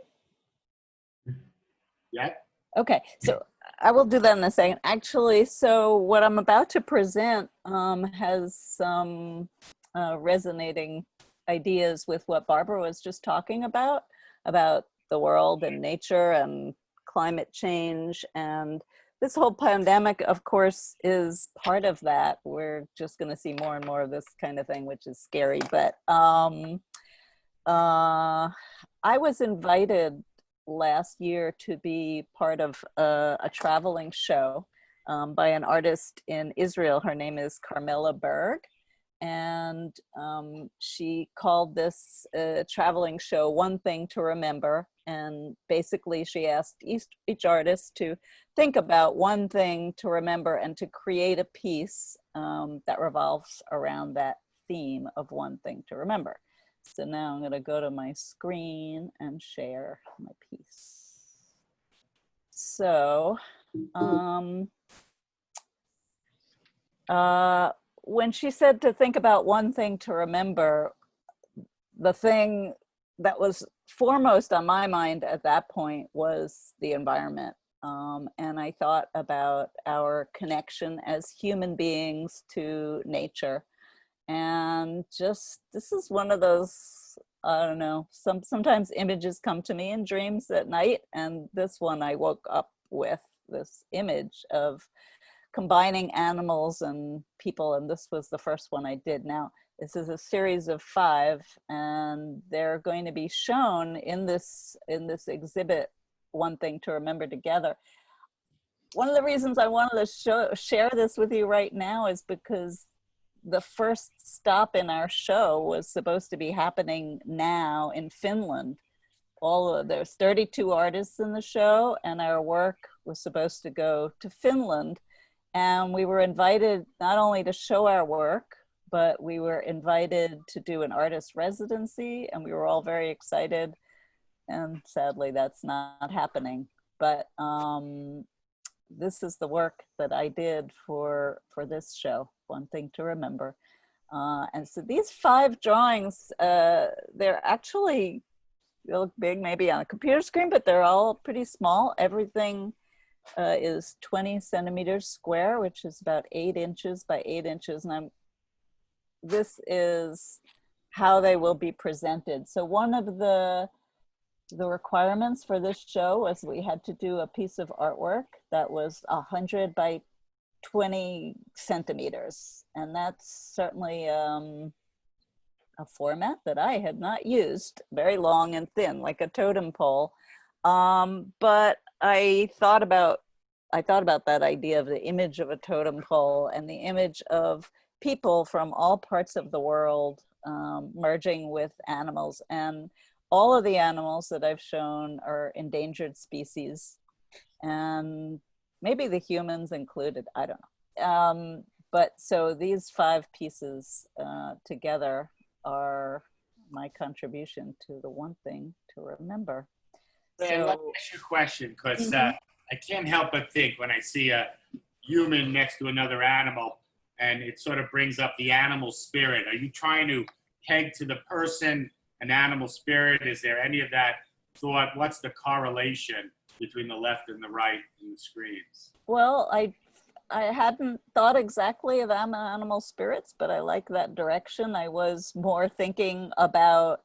[SPEAKER 1] Yeah.
[SPEAKER 6] Okay, so I will do that in a second. Actually, so what I'm about to present has some resonating ideas with what Barbara was just talking about the world and nature and climate change. And this whole pandemic, of course, is part of that. We're just going to see more and more of this kind of thing, which is scary. But I was invited last year to be part of a traveling show by an artist in Israel. Her name is Carmela Berg, and she called this traveling show One Thing to Remember. And basically she asked each artist to think about one thing to remember and to create a piece that revolves around that theme of one thing to remember. So now I'm going to go to my screen and share my piece. So when she said to think about one thing to remember, the thing that was foremost on my mind at that point was the environment. And I thought about our connection as human beings to nature. And just, this is one of those, I don't know, sometimes images come to me in dreams at night. And this one I woke up with this image of combining animals and people. And this was the first one I did. Now, this is a series of 5, and they're going to be shown in this exhibit One Thing to Remember together. One of the reasons I wanted to share this with you right now is because the first stop in our show was supposed to be happening now in Finland. There's 32 artists in the show, and our work was supposed to go to Finland. And we were invited not only to show our work, but we were invited to do an artist residency, and we were all very excited. And sadly, that's not happening. But this is the work that I did for this show, One Thing to Remember. And so these 5 drawings, they're actually, they look big maybe on a computer screen, but they're all pretty small. Everything is 20 centimeters square, which is about 8 inches by 8 inches. And this is how they will be presented. So one of the requirements for this show was we had to do a piece of artwork that was 100 by 20 centimeters. And that's certainly a format that I had not used, very long and thin, like a totem pole. But I thought about that idea of the image of a totem pole and the image of people from all parts of the world merging with animals. And all of the animals that I've shown are endangered species, and maybe the humans included, I don't know. But so these 5 pieces together are my contribution to the One Thing to Remember.
[SPEAKER 1] And let me ask you a question, because I can't help but think when I see a human next to another animal, and it sort of brings up the animal spirit. Are you trying to peg to the person an animal spirit? Is there any of that thought? What's the correlation between the left and the right in the screens?
[SPEAKER 6] Well, I hadn't thought exactly of animal spirits, but I like that direction. I was more thinking about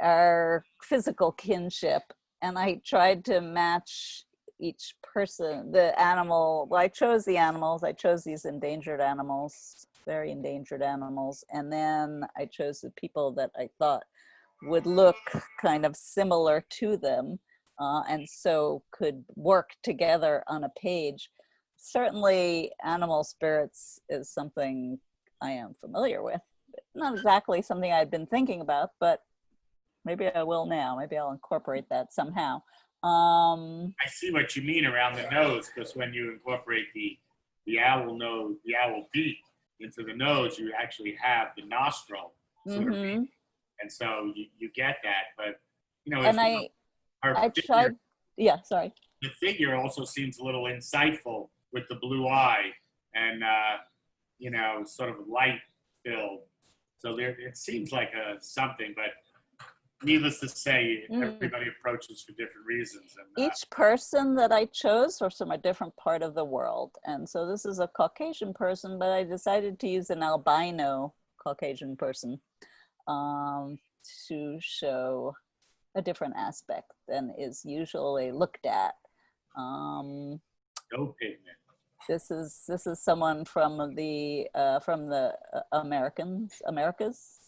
[SPEAKER 6] our physical kinship, and I tried to match each person, the animal. Well, I chose the animals. I chose these endangered animals, very endangered animals. And then I chose the people that I thought would look kind of similar to them, and so could work together on a page. Certainly animal spirits is something I am familiar with. Not exactly something I'd been thinking about, but maybe I will now. Maybe I'll incorporate that somehow.
[SPEAKER 1] I see what you mean around the nose, because when you incorporate the owl nose, the owl beak into the nose, you actually have the nostril sort of beak. And so you get that. But you know,
[SPEAKER 6] and I tried. Yeah, sorry.
[SPEAKER 1] The figure also seems a little insightful with the blue eye, and you know, sort of light filled. So there, it seems like something, but needless to say, everybody approaches for different reasons. And,
[SPEAKER 6] each person that I chose was from a different part of the world. And so this is a Caucasian person, but I decided to use an albino Caucasian person to show a different aspect than is usually looked at.
[SPEAKER 1] no pigment.
[SPEAKER 6] This is someone from the Americas,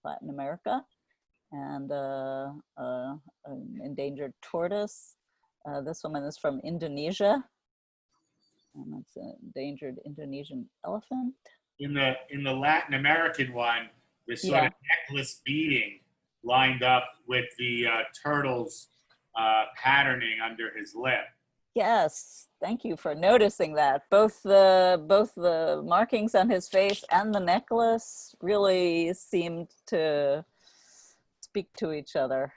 [SPEAKER 6] Latin America, and an endangered tortoise. This woman is from Indonesia, and that's an endangered Indonesian elephant.
[SPEAKER 1] In the Latin American one, this sort of necklace beading lined up with the turtle's patterning under his lip.
[SPEAKER 6] Yes, thank you for noticing that. Both the markings on his face and the necklace really seemed to speak to each other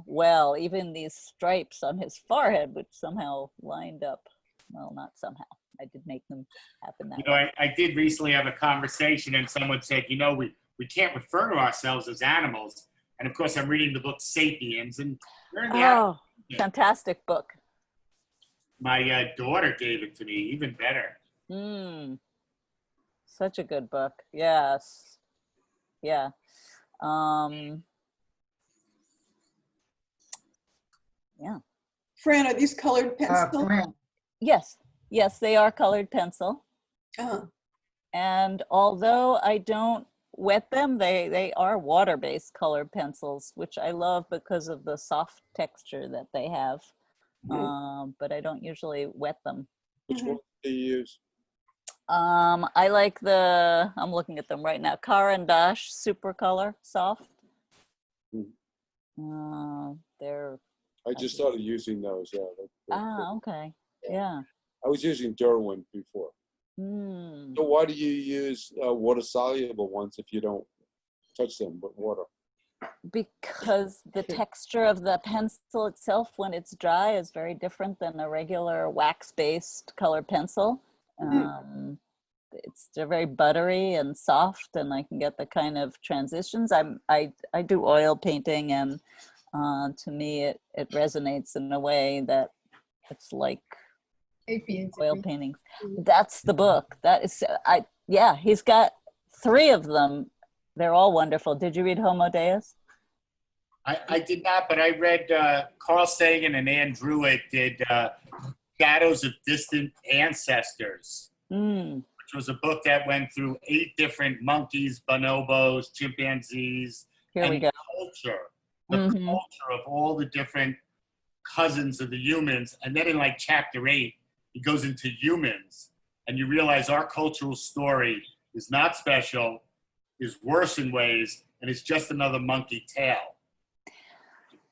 [SPEAKER 6] well. Even these stripes on his forehead, which somehow lined up. Well, not somehow. I did make them happen that way.
[SPEAKER 1] I did recently have a conversation, and someone said, you know, we can't refer to ourselves as animals. And of course, I'm reading the book Sapiens, and we're in the
[SPEAKER 6] fantastic book.
[SPEAKER 1] My daughter gave it to me, even better.
[SPEAKER 6] Such a good book. Yes. Yeah. Yeah.
[SPEAKER 14] Fran, are these colored pencil?
[SPEAKER 6] Yes. Yes, they are colored pencil. And although I don't wet them, they are water-based colored pencils, which I love because of the soft texture that they have. But I don't usually wet them.
[SPEAKER 10] Which one do you use?
[SPEAKER 6] I like I'm looking at them right now, Caran d'Ache Super Color Soft. They're.
[SPEAKER 10] I just started using those. Yeah.
[SPEAKER 6] Okay. Yeah.
[SPEAKER 10] I was using Derwent before. So why do you use water-soluble ones if you don't touch them with water?
[SPEAKER 6] Because the texture of the pencil itself when it's dry is very different than a regular wax-based colored pencil. They're very buttery and soft, and I can get the kind of transitions. I do oil painting, and to me it resonates in a way that it's like oil paintings. That's the book. That is, yeah, he's got 3 of them. They're all wonderful. Did you read Homo Deus?
[SPEAKER 1] I did not, but I read Carl Sagan and Ann Druitt did Shadows of Distant Ancestors, which was a book that went through 8 different monkeys, bonobos, chimpanzees, and culture, the culture of all the different cousins of the humans. And then in like chapter 8, he goes into humans, and you realize our cultural story is not special, is worse in ways, and it's just another monkey tale.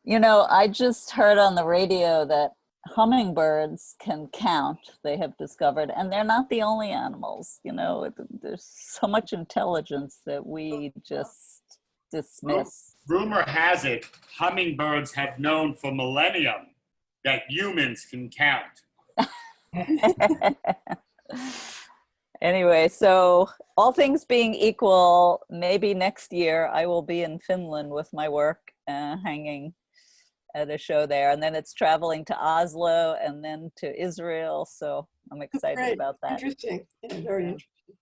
[SPEAKER 6] You know, I just heard on the radio that hummingbirds can count, they have discovered, and they're not the only animals. You know, there's so much intelligence that we just dismiss.
[SPEAKER 1] Rumor has it, hummingbirds have known for millennium that humans can count.
[SPEAKER 6] Anyway, so all things being equal, maybe next year I will be in Finland with my work hanging at a show there, and then it's traveling to Oslo and then to Israel, so I'm excited about that.
[SPEAKER 14] Interesting. Yeah, very interesting.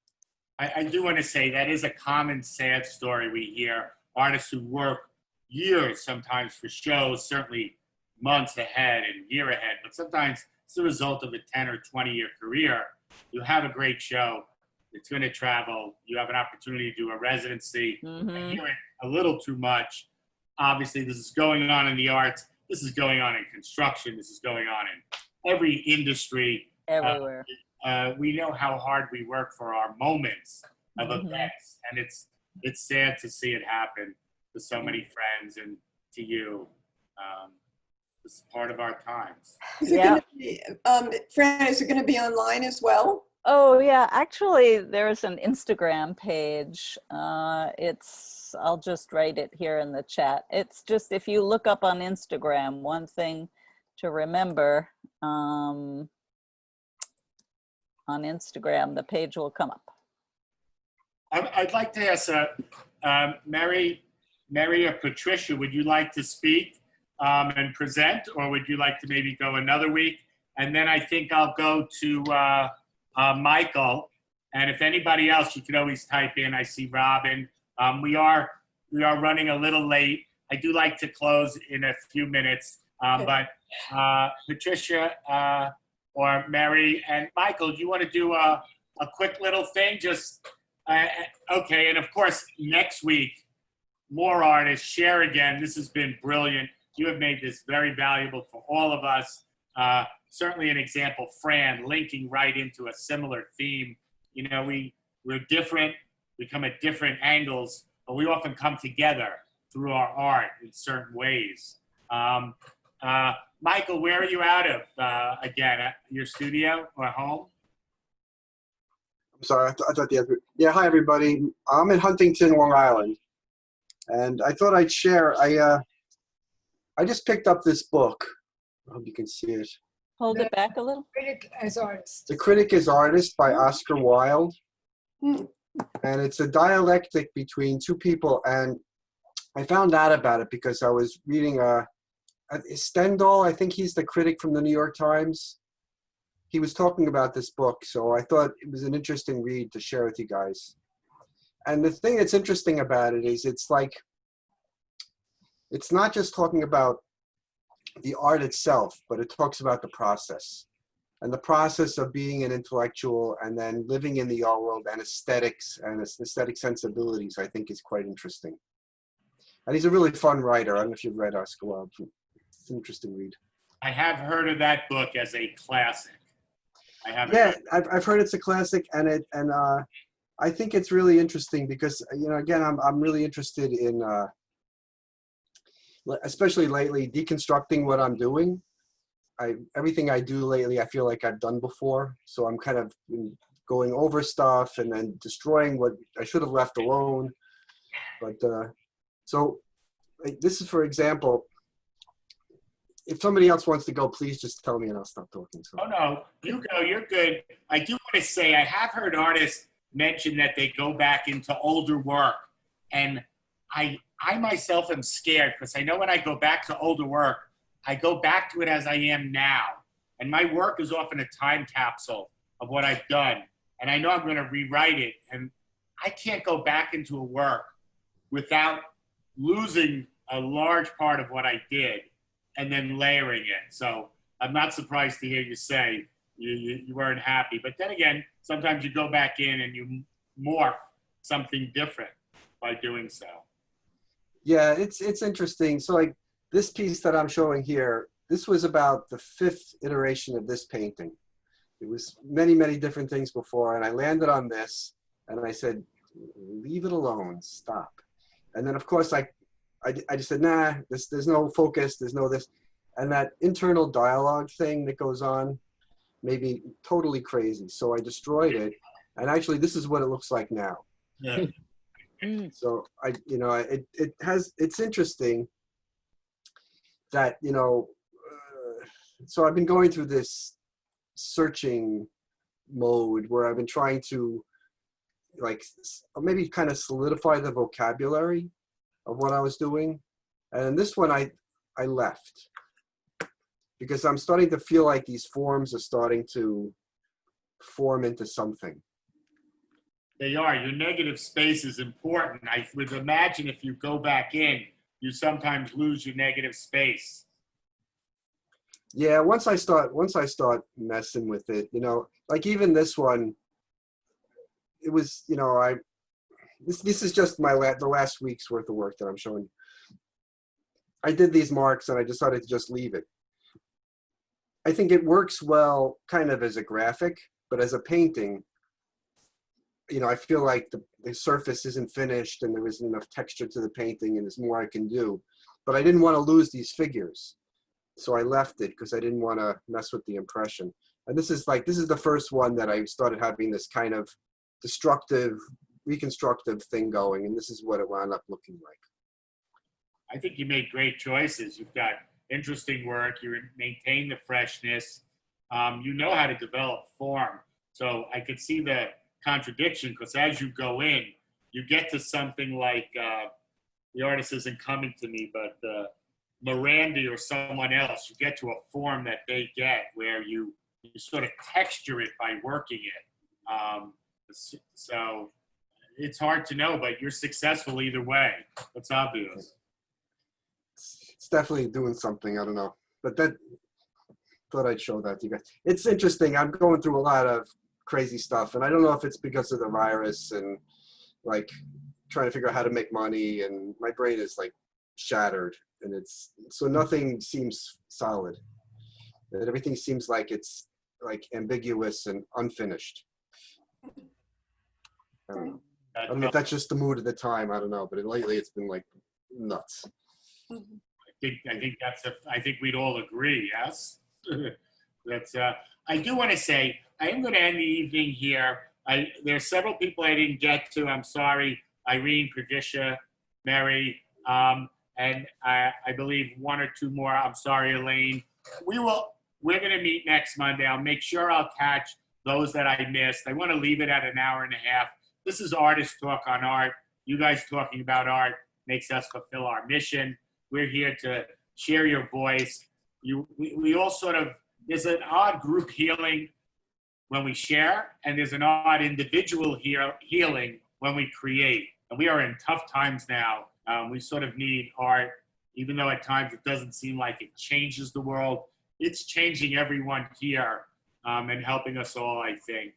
[SPEAKER 1] I do want to say that is a common sad story we hear. Artists who work years sometimes for shows, certainly months ahead and year ahead, but sometimes it's the result of a 10 or 20-year career. You have a great show, it's going to travel, you have an opportunity to do a residency. I hear it a little too much. Obviously, this is going on in the arts, this is going on in construction, this is going on in every industry.
[SPEAKER 6] Everywhere.
[SPEAKER 1] We know how hard we work for our moments of events, and it's sad to see it happen to so many friends and to you. This is part of our times.
[SPEAKER 14] Is it going to be, Fran, is it going to be online as well?
[SPEAKER 6] Oh yeah, actually there's an Instagram page. I'll just write it here in the chat. It's just, if you look up on Instagram, one thing to remember, on Instagram, the page will come up.
[SPEAKER 1] I'd like to ask Mary or Patricia, would you like to speak and present, or would you like to maybe go another week? And then I think I'll go to Michael, and if anybody else, you can always type in. I see Robin. We are running a little late. I do like to close in a few minutes, but Patricia or Mary and Michael, do you want to do a quick little thing? Just okay, and of course next week, more artists, share again. This has been brilliant. You have made this very valuable for all of us. Certainly an example, Fran, linking right into a similar theme. You know, we're different, we come at different angles, but we often come together through our art in certain ways. Michael, where are you out of, again, at your studio or home?
[SPEAKER 15] I'm sorry, I thought the other, yeah, hi everybody. I'm in Huntington, Long Island. And I thought I'd share, I just picked up this book. I hope you can see it.
[SPEAKER 6] Hold it back a little.
[SPEAKER 5] Critic as Artist.
[SPEAKER 15] The Critic is Artist by Oscar Wilde. And it's a dialectic between two people. And I found out about it because I was reading Stendhal, I think he's the critic from the New York Times. He was talking about this book. So I thought it was an interesting read to share with you guys. And the thing that's interesting about it is it's like, it's not just talking about the art itself, but it talks about the process. and the process of being an intellectual and then living in the art world and aesthetics and aesthetic sensibilities, I think is quite interesting. And he's a really fun writer. I don't know if you've read Oscar Wilde. It's an interesting read.
[SPEAKER 1] I have heard of that book as a classic. I haven't.
[SPEAKER 15] Yeah, I've heard it's a classic, and I think it's really interesting because, you know, again, I'm really interested in, especially lately, deconstructing what I'm doing. Everything I do lately, I feel like I've done before. So I'm kind of going over stuff and then destroying what I should have left alone. But so this is, for example, if somebody else wants to go, please just tell me and I'll stop talking. So.
[SPEAKER 1] Oh, no, you go, you're good. I do want to say, I have heard artists mention that they go back into older work. And I myself am scared because I know when I go back to older work, I go back to it as I am now. And my work is often a time capsule of what I've done. And I know I'm going to rewrite it. And I can't go back into a work without losing a large part of what I did and then layering it. So I'm not surprised to hear you say you weren't happy. But then again, sometimes you go back in and you morph something different by doing so.
[SPEAKER 15] Yeah, it's interesting. So like this piece that I'm showing here, this was about the 5th iteration of this painting. It was many, many different things before, and I landed on this, and I said, leave it alone, stop. And then of course I just said, nah, there's no focus, there's no this. And that internal dialogue thing that goes on made me totally crazy. So I destroyed it, and actually this is what it looks like now.
[SPEAKER 1] Yeah.
[SPEAKER 15] So it's interesting that, you know, so I've been going through this searching mode where I've been trying to like maybe kind of solidify the vocabulary of what I was doing. And this one I left because I'm starting to feel like these forms are starting to form into something.
[SPEAKER 1] They are. Your negative space is important. I would imagine if you go back in, you sometimes lose your negative space.
[SPEAKER 15] Yeah, once I start messing with it, you know, like even this one, it was, you know, this is just the last week's worth of work that I'm showing. I did these marks and I decided to just leave it. I think it works well kind of as a graphic, but as a painting, you know, I feel like the surface isn't finished and there isn't enough texture to the painting and there's more I can do. But I didn't want to lose these figures. So I left it because I didn't want to mess with the impression. And this is the first one that I started having this kind of destructive, reconstructive thing going. And this is what it wound up looking like.
[SPEAKER 1] I think you made great choices. You've got interesting work. You maintain the freshness. You know how to develop form. So I could see the contradiction because as you go in, you get to something like, the artist isn't coming to me, but Miranda or someone else, you get to a form that they get where you sort of texture it by working it. So it's hard to know, but you're successful either way. That's obvious.
[SPEAKER 15] It's definitely doing something. I don't know, but that thought I'd show that to you guys. It's interesting. I'm going through a lot of crazy stuff, and I don't know if it's because of the virus and like trying to figure out how to make money, and my brain is like shattered, and it's so nothing seems solid. And everything seems like it's like ambiguous and unfinished. I don't know. I don't know if that's just the mood of the time. I don't know, but lately it's been like nuts.
[SPEAKER 1] I think we'd all agree. Yes. That's. I do want to say I am going to end the evening here. There's several people I didn't get to. I'm sorry, Irene, Patricia, Mary, and I believe one or two more. I'm sorry, Elaine. We're going to meet next Monday. I'll make sure I'll catch those that I missed. I want to leave it at an hour and a half. This is Artist Talk on Art. You guys talking about art makes us fulfill our mission. We're here to share your voice. We all sort of, there's an odd group healing when we share, and there's an odd individual healing when we create. And we are in tough times now. We sort of need art, even though at times it doesn't seem like it changes the world. It's changing everyone here and helping us all, I think.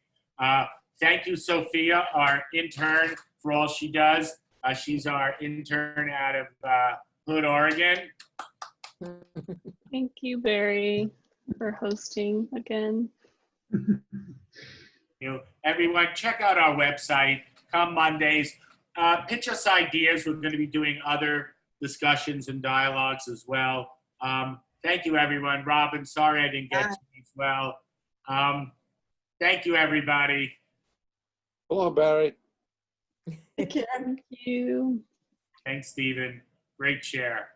[SPEAKER 1] Thank you, Sophia, our intern, for all she does. She's our intern out of Hood, Oregon.
[SPEAKER 2] Thank you, Barry, for hosting again.
[SPEAKER 1] Everyone, check out our website. Come Mondays. Pitch us ideas. We're going to be doing other discussions and dialogues as well. Thank you, everyone. Robin, sorry I didn't get to you as well. Thank you, everybody.
[SPEAKER 10] Hello, Barry.
[SPEAKER 2] Thank you.
[SPEAKER 1] Thanks, Stephen. Great chair.